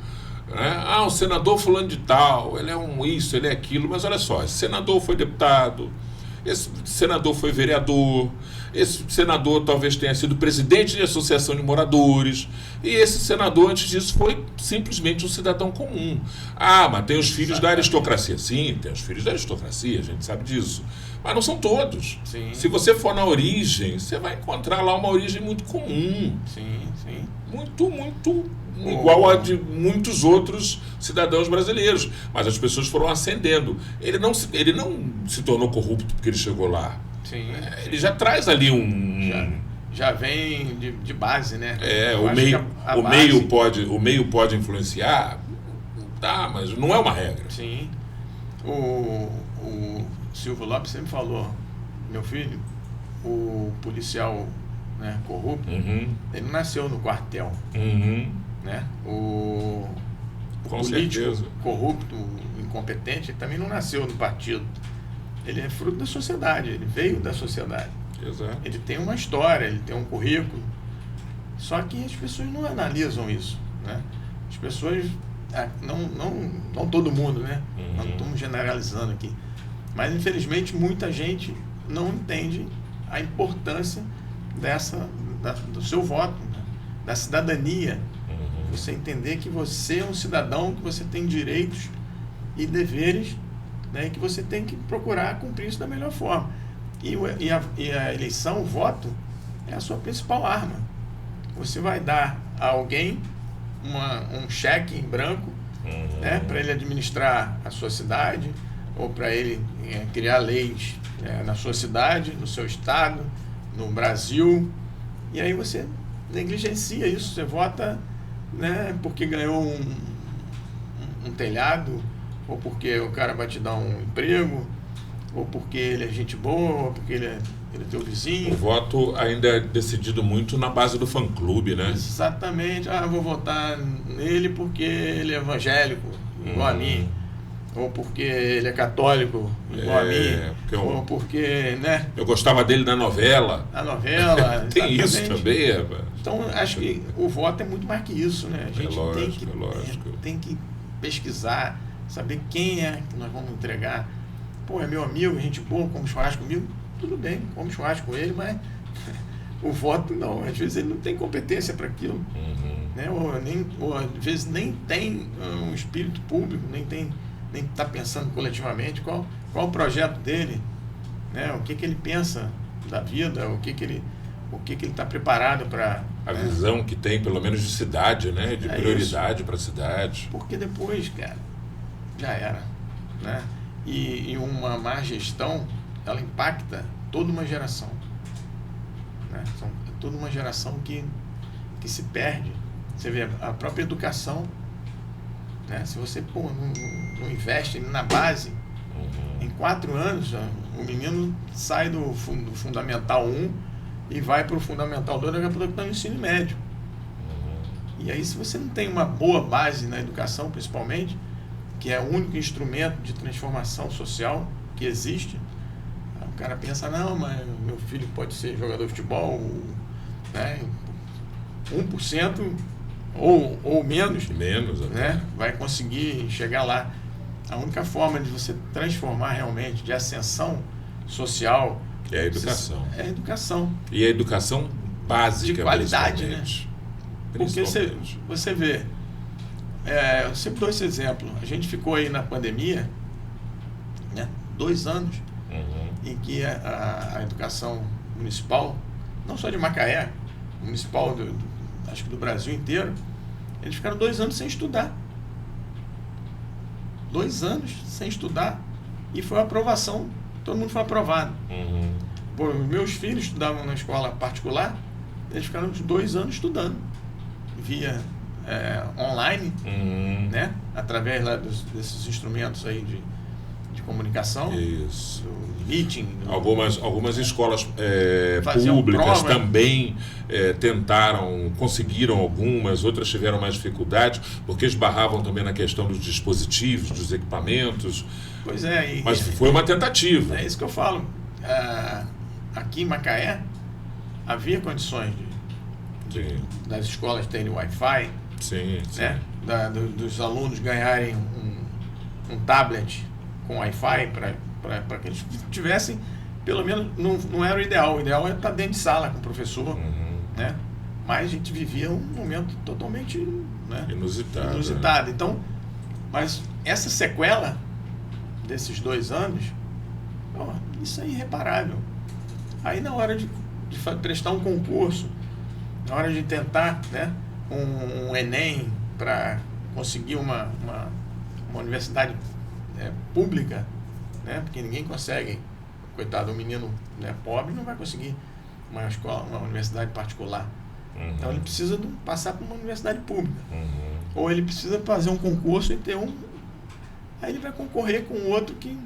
né? O senador fulano de tal, ele é isso, ele é aquilo, mas olha só, esse senador foi deputado, esse senador foi vereador, esse senador talvez tenha sido presidente de associação de moradores, e esse senador, antes disso, foi simplesmente um cidadão comum. Mas tem os filhos da aristocracia. Sim, tem os filhos da aristocracia, a gente sabe disso. Mas não são todos. Sim. Se você for na origem, você vai encontrar lá uma origem muito comum. Sim. Muito igual a de muitos outros cidadãos brasileiros. Mas as pessoas foram ascendendo. Ele não se tornou corrupto porque ele chegou lá. Sim. Ele já traz ali já vem de base, né? O meio pode influenciar, tá, mas não é uma regra. Sim. O Silvio Lopes sempre falou, meu filho, o policial, né, corrupto, ele não nasceu no quartel, né? O político corrupto, incompetente, ele também não nasceu no partido. Ele é fruto da sociedade, ele veio da sociedade. Exato. Ele tem uma história, ele tem um currículo. Só que as pessoas não analisam isso, né? As pessoas, não todo mundo, né? Não estamos generalizando aqui. Mas, infelizmente, muita gente não entende a importância do seu voto, né? Da cidadania. Você entender que você é um cidadão, que você tem direitos e deveres, né, que você tem que procurar cumprir isso da melhor forma. E a eleição, o voto, é a sua principal arma. Você vai dar a alguém um cheque em branco, né, para ele administrar a sua cidade, ou para ele criar leis na sua cidade, no seu estado, no Brasil. E aí você negligencia isso. Você vota, né, porque ganhou um telhado, ou porque o cara vai te dar um emprego, ou porque ele é gente boa, ou porque ele é teu vizinho. O voto ainda é decidido muito na base do fã-clube, né? Exatamente. Vou votar nele porque ele é evangélico, igual a mim. Ou porque ele é católico, igual a mim. Ou porque, né? Eu gostava dele na novela. Na novela. Tem isso também, Então, acho que o voto é muito mais que isso, né? A gente lógico. Tem que pesquisar, saber quem é que nós vamos entregar. Pô, é meu amigo, gente boa, come churrasco comigo, tudo bem, come churrasco com ele, mas o voto não. Às vezes ele não tem competência para aquilo. Né? Ou às vezes nem tem um espírito público, nem está pensando coletivamente qual o projeto dele, né? O que ele pensa da vida, o que ele está preparado para... A visão que tem, pelo menos de cidade, né? De prioridade para a cidade. Porque depois, cara, já era. Né? E uma má gestão, ela impacta toda uma geração. Né? Toda uma geração que se perde. Você vê a própria educação, né? Se você não investe na base, em 4 anos, o menino sai do Fundamental 1 e vai para o Fundamental 2, daqui a pouco está no ensino médio. E aí, se você não tem uma boa base na educação, principalmente, que é o único instrumento de transformação social que existe, o cara pensa, não, mas meu filho pode ser jogador de futebol, né? 1% ou menos, né? Vai conseguir chegar lá. A única forma de você transformar realmente, de ascensão social, é a educação. É a educação. E a educação básica. De qualidade, né? Porque você vê, eu sempre dou esse exemplo, a gente ficou aí na pandemia, né, 2 anos, em que a educação municipal, não só de Macaé, municipal acho que do Brasil inteiro, eles ficaram 2 anos sem estudar. 2 anos sem estudar. E foi a aprovação, todo mundo foi aprovado. Pô, meus filhos estudavam na escola particular, eles ficaram 2 anos estudando, via online, né? Através lá desses instrumentos aí de comunicação. Isso. Do meeting. Algumas escolas Faziam públicas prova. também conseguiram algumas, outras tiveram mais dificuldade, porque esbarravam também na questão dos dispositivos, dos equipamentos. Pois é. Mas foi uma tentativa. É isso que eu falo. Aqui em Macaé, havia condições das escolas terem Wi-Fi, sim. Né? Dos alunos ganharem um tablet com Wi-Fi para que eles tivessem, pelo menos, não era o ideal é estar dentro de sala com o professor, né? Mas a gente vivia um momento totalmente, né, inusitado. Então, mas essa sequela desses 2 anos, isso é irreparável. Aí na hora de prestar um concurso, na hora de tentar, né, um Enem para conseguir uma universidade pública, né, porque ninguém consegue, coitado, um menino, né, pobre não vai conseguir uma universidade particular. Então ele precisa passar por uma universidade pública. Ou ele precisa fazer um concurso e ter aí ele vai concorrer com outro que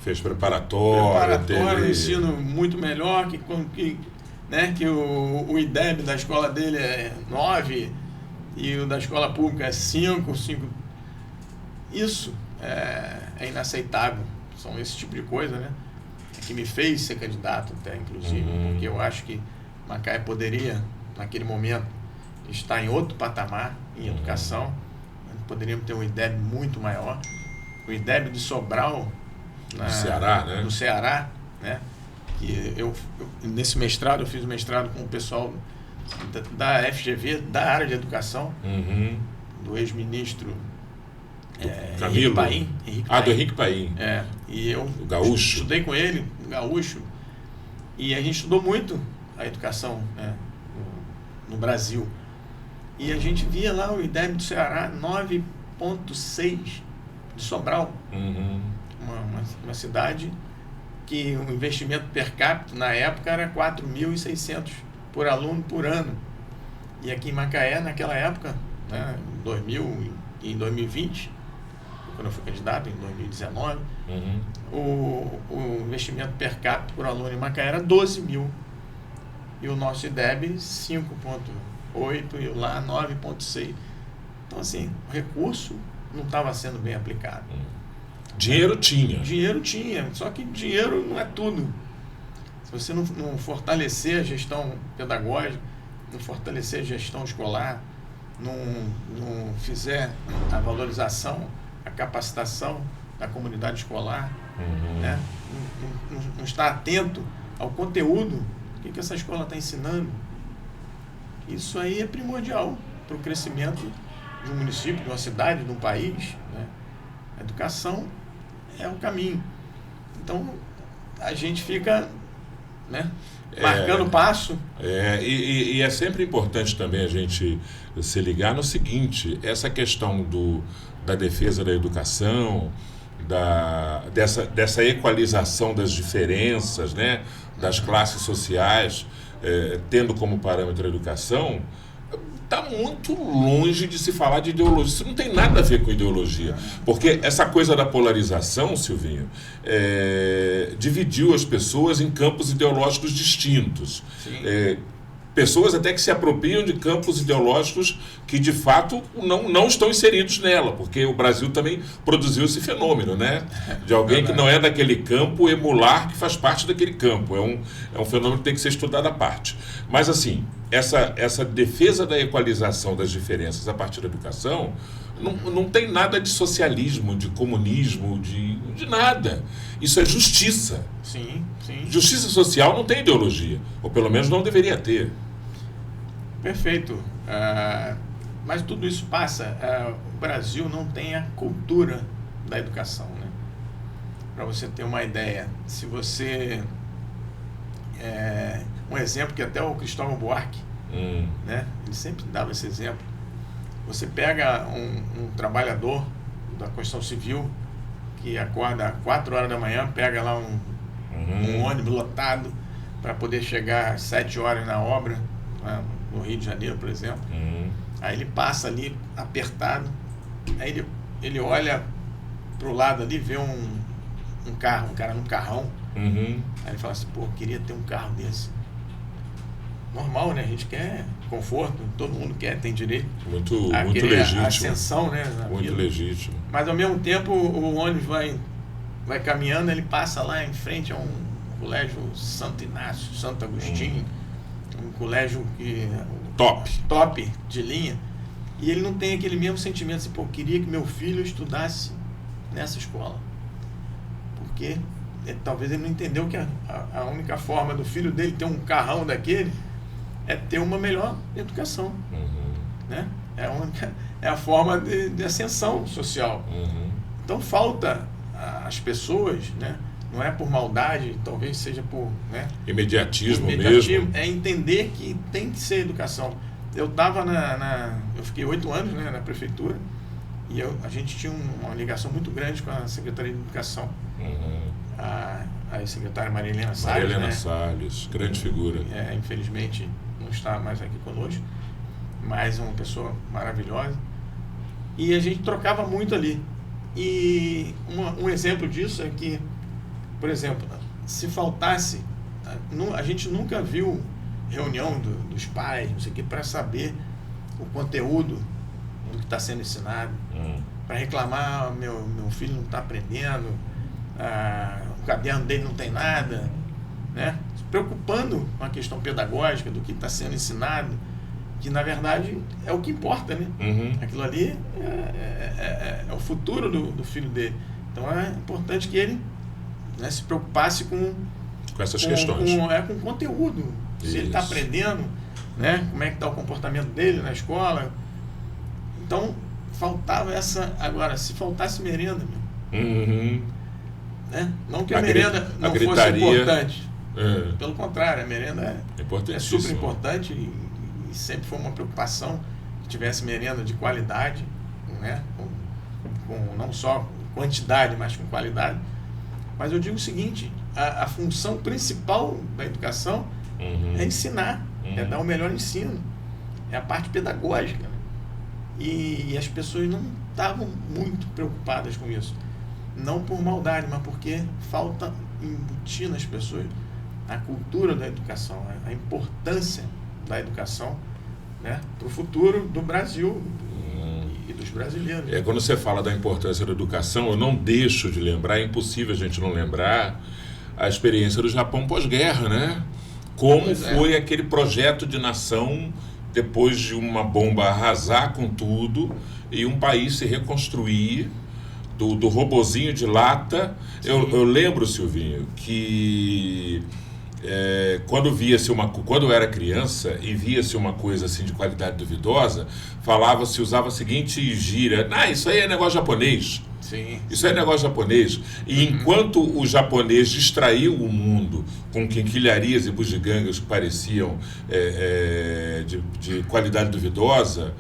fez preparatório, ensino muito melhor, né, que o IDEB da escola dele é 9 e o da escola pública é 5. Isso é inaceitável. São esse tipo de coisa, né, que me fez ser candidato até, inclusive, porque eu acho que Macaé poderia, naquele momento, estar em outro patamar em educação. Poderíamos ter um IDEB muito maior. O IDEB de Sobral, no Ceará, né? Que nesse mestrado, eu fiz o mestrado com o pessoal da FGV, da área de educação, do ex-ministro Camilo. Henrique Paim. Do Henrique Paim. E eu o gaúcho. Estudei com ele, o gaúcho, e a gente estudou muito a educação, né, no Brasil. E a gente via lá o IDEB do Ceará 9,6 de Sobral. Uma cidade que o investimento per capita na época era 4.600 por aluno por ano. E aqui em Macaé, naquela época, né, em 2000 e em 2020, quando eu fui candidato, em 2019, o investimento per capita por aluno em Macaé era 12 mil. E o nosso IDEB 5,8 e lá 9,6. Então, assim, o recurso não estava sendo bem aplicado. Dinheiro tinha. Dinheiro tinha, só que dinheiro não é tudo. Se você não fortalecer a gestão pedagógica, não fortalecer a gestão escolar, não fizer a valorização, a capacitação da comunidade escolar, né? Não estar atento ao conteúdo O que essa escola está ensinando? Isso aí é primordial para o crescimento de um município, de uma cidade, de um país, né? A educação é o caminho. Então, a gente fica, né, marcando passo. E é sempre importante também a gente se ligar no seguinte, essa questão da defesa da educação, dessa equalização das diferenças, né, das classes sociais, tendo como parâmetro a educação, está muito longe de se falar de ideologia. Isso não tem nada a ver com ideologia. Porque essa coisa da polarização, Silvinho, dividiu as pessoas em campos ideológicos distintos. Pessoas até que se apropriam de campos ideológicos que, de fato, não estão inseridos nela, porque o Brasil também produziu esse fenômeno, né? De alguém que não é daquele campo emular que faz parte daquele campo. É um fenômeno que tem que ser estudado à parte. Mas, assim, essa defesa da equalização das diferenças a partir da educação não tem nada de socialismo, de comunismo, de nada. Isso é justiça. Sim. Justiça social não tem ideologia, ou pelo menos não deveria ter. Perfeito. Mas tudo isso passa. O Brasil não tem a cultura da educação, né? Para você ter uma ideia, se você... um exemplo que até o Cristóvão Buarque, né? Ele sempre dava esse exemplo. Você pega um trabalhador da construção civil que acorda às 4 horas da manhã, pega lá um ônibus lotado para poder chegar às 7 horas na obra, né, no Rio de Janeiro, por exemplo. Aí ele passa ali apertado, aí ele olha para o lado ali, vê um cara num carrão. Aí ele fala assim, pô, queria ter um carro desse. Normal, né? A gente quer conforto, todo mundo quer, tem direito. Muito legítimo. Ascensão, né? Muito vida. Legítimo. Mas ao mesmo tempo o ônibus vai caminhando, ele passa lá em frente a um colégio Santo Inácio, Santo Agostinho, um colégio top de linha, e ele não tem aquele mesmo sentimento assim, pô, queria que meu filho estudasse nessa escola. Porque talvez ele não entendeu que a única forma do filho dele ter um carrão daquele é ter uma melhor educação, né? É a forma de ascensão social. Então falta às pessoas, né? Não é por maldade, talvez seja por, né, imediatismo mesmo. É entender que tem que ser educação. Eu estava eu fiquei 8 anos, né, na prefeitura, e a gente tinha uma ligação muito grande com a Secretaria de Educação. A secretária Maria Helena Salles. Maria Helena Salles, grande figura. Infelizmente não está mais aqui conosco, mas é uma pessoa maravilhosa. E a gente trocava muito ali. E um exemplo disso é que, por exemplo, se faltasse, a gente nunca viu reunião dos pais, não sei o que, para saber o conteúdo do que está sendo ensinado, para reclamar, meu filho não está aprendendo, o caderno dele não tem nada, né? Se preocupando com a questão pedagógica do que está sendo ensinado, que na verdade é o que importa, né? Aquilo ali é o futuro do filho dele. Então é importante que ele, né, se preocupasse com essas questões. Com conteúdo. Isso. Se ele está aprendendo, né? Como é que está o comportamento dele na escola. Então faltava essa. Agora, se faltasse merenda, né? Não que a merenda não fosse importante. Pelo contrário, a merenda é super importante e sempre foi uma preocupação que tivesse merenda de qualidade, né? Com não só quantidade, mas com qualidade. Mas eu digo o seguinte, a função principal da educação é ensinar, é dar o melhor ensino, é a parte pedagógica. E as pessoas não estavam muito preocupadas com isso. Não por maldade, mas porque falta embutir nas pessoas a cultura da educação, a importância da educação, né, para o futuro do Brasil e dos brasileiros. Quando você fala da importância da educação, eu não deixo de lembrar, é impossível a gente não lembrar, a experiência do Japão pós-guerra, né? Como foi aquele projeto de nação depois de uma bomba arrasar com tudo e um país se reconstruir do robozinho de lata. Eu lembro, Silvinho, que quando eu era criança e via-se uma coisa assim de qualidade duvidosa, usava a seguinte gíria: isso aí é negócio japonês. Sim. Isso é negócio japonês. E enquanto o japonês distraiu o mundo com quinquilharias e bugigangas que pareciam de qualidade duvidosa,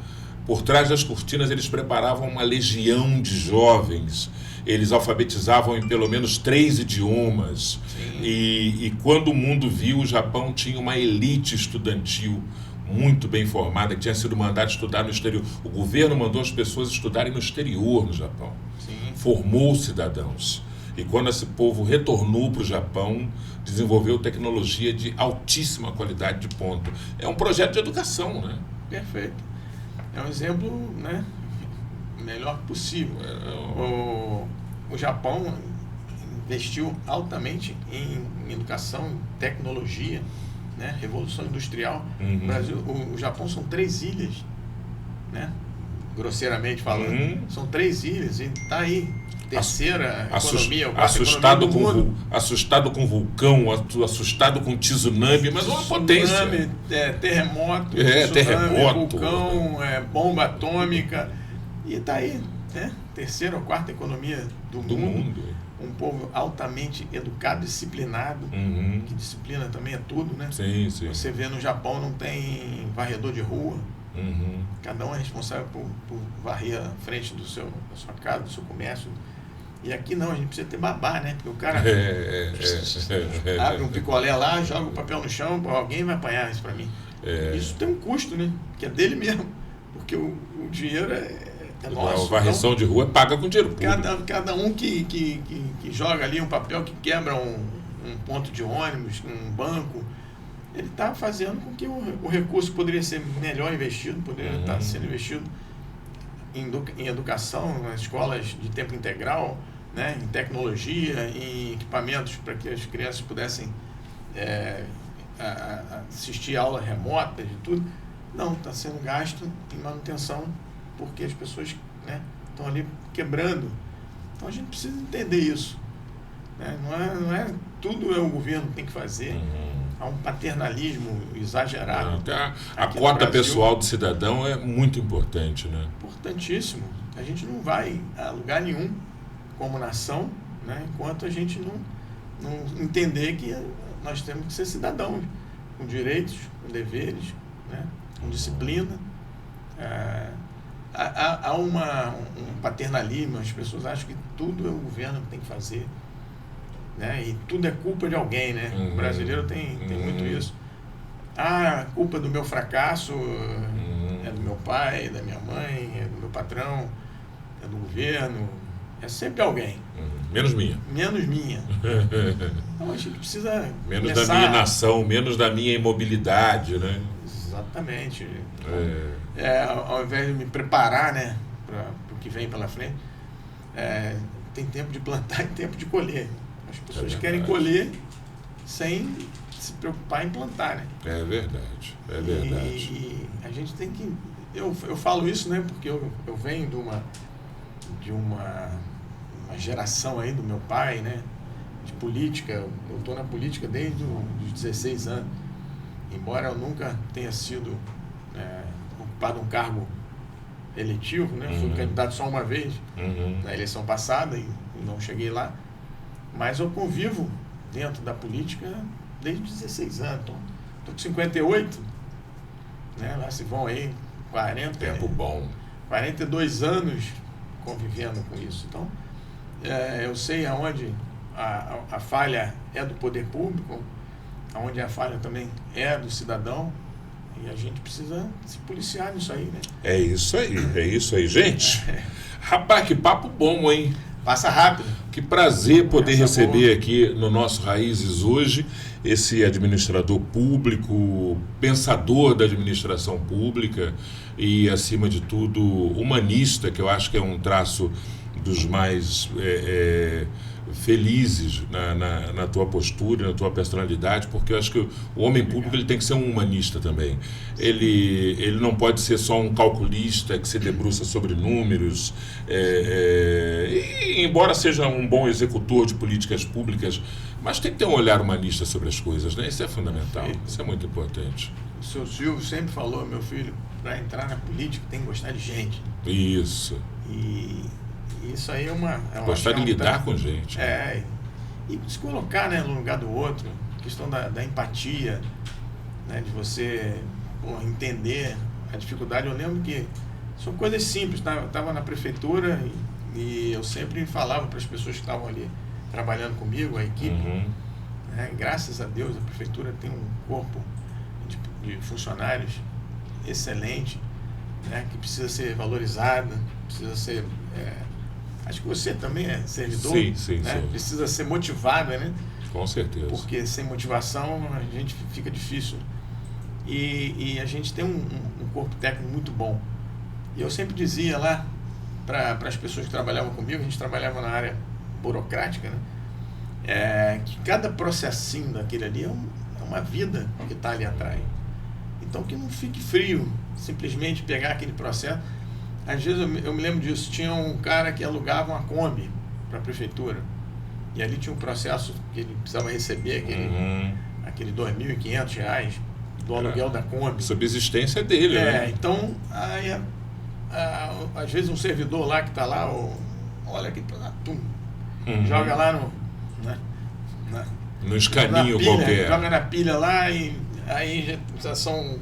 por trás das cortinas eles preparavam uma legião de jovens. Eles alfabetizavam em pelo menos 3 idiomas. E quando o mundo viu, o Japão tinha uma elite estudantil muito bem formada, que tinha sido mandada estudar no exterior. O governo mandou as pessoas estudarem no exterior no Japão. Sim. Formou cidadãos. E quando esse povo retornou para o Japão, desenvolveu tecnologia de altíssima qualidade de ponta. É um projeto de educação, né? Perfeito. É um exemplo, né, melhor possível. O Japão investiu altamente em educação, em tecnologia, né, revolução industrial. O Japão são 3 ilhas, né, grosseiramente falando. São 3 ilhas e está aí. Terceira economia, assustado com vulcão, assustado com tsunami, mas uma potência. Terremoto, vulcão, bomba atômica, e está aí, né? Terceira ou quarta economia do mundo. Um povo altamente educado, disciplinado, que disciplina também é tudo, né? Sim. Você vê no Japão não tem varredor de rua. Cada um é responsável por varrer a frente da sua casa, do seu comércio. E aqui não, a gente precisa ter babá, né? Porque o cara abre um picolé lá, joga o papel no chão, alguém vai apanhar isso para mim. Isso tem um custo, né? Que é dele mesmo. Porque o dinheiro é nosso. A varrição de rua paga com dinheiro público. Cada um que joga ali um papel que quebra um ponto de ônibus, um banco, ele está fazendo com que o recurso poderia ser melhor investido, poderia estar sendo investido em educação, nas escolas de tempo integral, né, em tecnologia, em equipamentos para que as crianças pudessem assistir aulas remotas e tudo. Não, está sendo gasto em manutenção, porque as pessoas, né, estão ali quebrando. Então a gente precisa entender isso. Né? Não é tudo o governo que tem que fazer. Há um paternalismo exagerado. A cota pessoal do cidadão é muito importante, né? Importantíssimo. A gente não vai a lugar nenhum como nação, né, enquanto a gente não entender que nós temos que ser cidadãos, com direitos, com deveres, né, com disciplina. Há um paternalismo, as pessoas acham que tudo é o governo que tem que fazer. Né? E tudo é culpa de alguém, né? O brasileiro tem muito isso. A culpa do meu fracasso é do meu pai, é da minha mãe, é do meu patrão, é do governo, é sempre alguém. Menos minha. Então a gente precisa menos da minha nação, menos da minha imobilidade, né? Exatamente. Ao invés de me preparar, né, para o que vem pela frente, tem tempo de plantar e tempo de colher. As pessoas querem colher sem se preocupar em plantar, né? É verdade. E a gente tem que... Eu falo isso, né? Porque eu venho de uma geração aí do meu pai, né? De política. Eu estou na política desde os 16 anos. Embora eu nunca tenha sido ocupado um cargo eletivo, né? Fui candidato só uma vez na eleição passada e não cheguei lá. Mas eu convivo dentro da política desde 16 anos. Estou com 58, né? Lá se vão aí 42 anos convivendo com isso. Então, eu sei aonde a falha é do poder público, aonde a falha também é do cidadão, e a gente precisa se policiar nisso aí, né? É isso aí, gente. Rapaz, que papo bom, hein? Passa rápido. Que prazer poder receber aqui no nosso Raízes hoje esse administrador público, pensador da administração pública e, acima de tudo, humanista, que eu acho que é um traço dos mais felizes na tua postura, na tua personalidade, porque eu acho que o homem público ele tem que ser um humanista também. Ele não pode ser só um calculista que se debruça sobre números, e, embora seja um bom executor de políticas públicas, mas tem que ter um olhar humanista sobre as coisas, né? Isso é fundamental, isso é muito importante. O seu Silvio sempre falou, meu filho, para entrar na política tem que gostar de gente. Isso. E isso aí é uma gostar de lidar com gente. E se colocar, né, no lugar do outro, a questão da empatia, né, de você entender a dificuldade. Eu lembro que são coisas simples, tá? Eu estava na prefeitura e eu sempre falava para as pessoas que estavam ali trabalhando comigo, a equipe, né, graças a Deus a prefeitura tem um corpo de funcionários excelente, né, que precisa ser valorizada, precisa ser... acho que você também é servidor, sim, né? Precisa ser motivada, né? Com certeza. Porque sem motivação a gente fica difícil. E a gente tem um corpo técnico muito bom. E eu sempre dizia lá para as pessoas que trabalhavam comigo, a gente trabalhava na área burocrática, né? Que cada processinho daquele ali é uma vida que está ali atrás. Então que não fique frio, simplesmente pegar aquele processo. Às vezes eu me lembro disso, tinha um cara que alugava uma Kombi para a prefeitura, e ali tinha um processo que ele precisava receber aquele R$2.500 do aluguel da Kombi. Subsistência dele, né? Então, aí, às vezes um servidor lá que está lá, olha aqui, joga lá no escaninho pilha, qualquer. Joga na pilha lá, e aí já são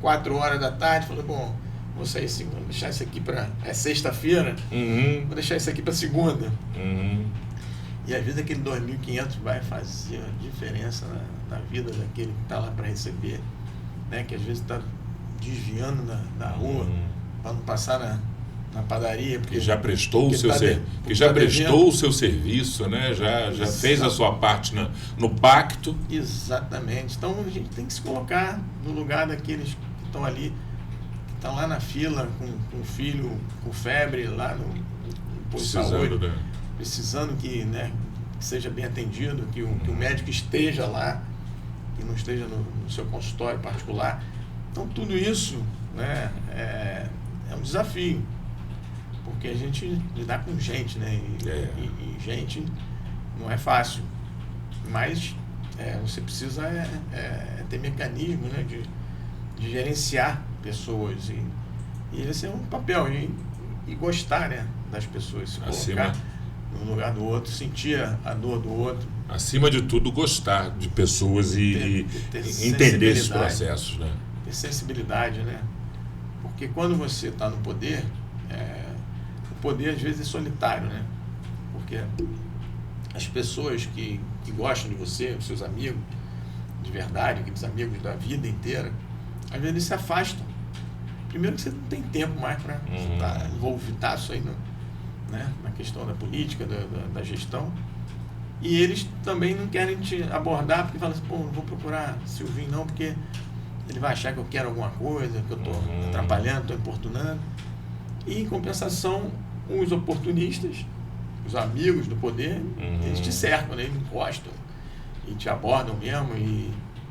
4 horas da tarde, falou, bom, vou sair segunda, vou deixar isso aqui para... É sexta-feira, vou deixar isso aqui para segunda. E às vezes aquele 2.500 vai fazer a diferença na vida daquele que está lá para receber, né? Que às vezes está desviando da rua para não passar na padaria. Que já prestou o seu prestou o seu serviço, né? Já fez a sua parte no pacto. Exatamente. Então a gente tem que se colocar no lugar daqueles que estão ali, estão lá na fila com o filho com febre lá no posto de saúde, né? Precisando que seja bem atendido, que o médico esteja lá, que não esteja no seu consultório particular. Então tudo isso, né, é um desafio, porque a gente lidar com gente, né? E gente não é fácil, mas você precisa ter mecanismo, né, de gerenciar pessoas, e esse é um papel, e gostar, né, das pessoas, se colocar no lugar do outro, sentir a dor do outro. Acima de tudo, gostar de pessoas e entender esses processos, né? Ter sensibilidade, né? Porque quando você está no poder, o poder às vezes é solitário, né? Porque as pessoas que gostam de você, os seus amigos de verdade, aqueles amigos da vida inteira, às vezes eles se afastam. Primeiro que você não tem tempo mais para estar envolvido isso aí na questão da política, da gestão. E eles também não querem te abordar, porque falam assim, pô, não vou procurar Silvinho não, porque ele vai achar que eu quero alguma coisa, que eu estou atrapalhando, estou importunando. E em compensação, os oportunistas, os amigos do poder, eles te cercam, né? Eles encostam e te abordam mesmo.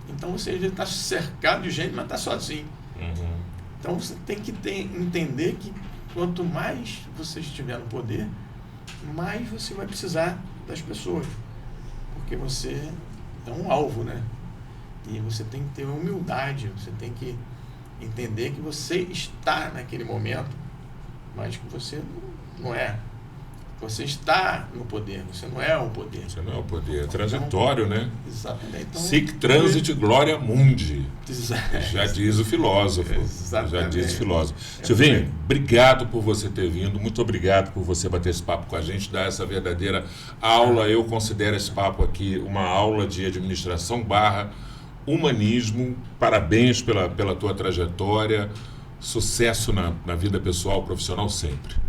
Então você já está cercado de gente, mas está sozinho. Então você tem que entender que quanto mais você estiver no poder, mais você vai precisar das pessoas, porque você é um alvo, né? E você tem que ter humildade, você tem que entender que você está naquele momento, mas que você não é. Você está no poder, você não é o poder. Você não é o poder, é transitório, né? Exatamente. Então, Sic transit gloria mundi. Já diz o filósofo. Exatamente. Já diz o filósofo. Silvinho, obrigado por você ter vindo, muito obrigado por você bater esse papo com a gente, dar essa verdadeira aula. Eu considero esse papo aqui uma aula de administração / humanismo. Parabéns pela tua trajetória. Sucesso na vida pessoal, profissional sempre.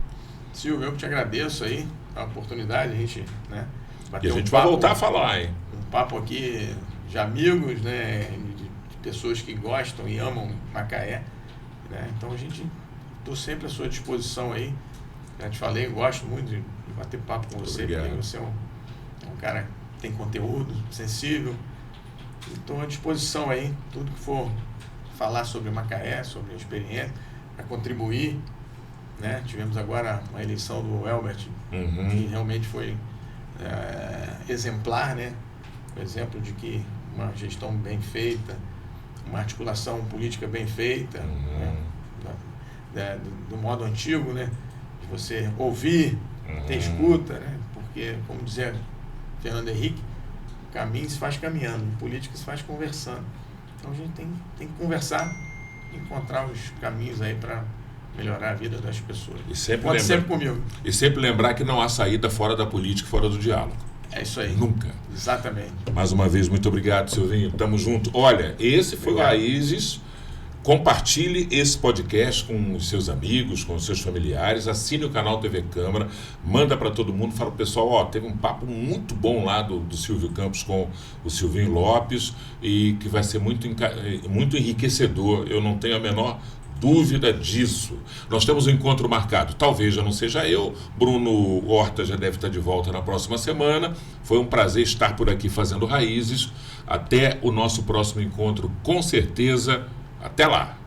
Silvio, eu que te agradeço aí a oportunidade, a gente, né, bater e a gente vai voltar a falar, hein? Um papo aqui de amigos, né, de pessoas que gostam e amam Macaé, né? Então a gente, estou sempre à sua disposição aí. Já te falei, eu gosto muito de bater papo com você, Obrigado. porque você um cara que tem conteúdo, sensível. Estou à disposição aí, tudo que for falar sobre Macaé, sobre a experiência, para contribuir, né? Tivemos agora uma eleição do Elbert, que realmente foi exemplar, né? Um exemplo de que uma gestão bem feita, uma articulação política bem feita, né? Do modo antigo, né? De você ouvir, ter escuta, né? Porque, como dizia Fernando Henrique, caminho se faz caminhando, política se faz conversando. Então a gente tem que conversar, encontrar os caminhos aí para melhorar a vida das pessoas. Pode sempre comigo. E sempre lembrar que não há saída fora da política, fora do diálogo. É isso aí. Nunca. Exatamente. Mais uma vez, muito obrigado, Silvinho. Tamo junto. Olha, esse foi o Raízes. Compartilhe esse podcast com os seus amigos, com os seus familiares, assine o canal TV Câmara, manda para todo mundo, fala pro pessoal, teve um papo muito bom lá do Silvio Campos com o Silvinho Lopes e que vai ser muito enriquecedor, eu não tenho a menor dúvida disso. Nós temos um encontro marcado, talvez já não seja eu, Bruno Horta já deve estar de volta na próxima semana. Foi um prazer estar por aqui fazendo Raízes. Até o nosso próximo encontro, com certeza. Até lá!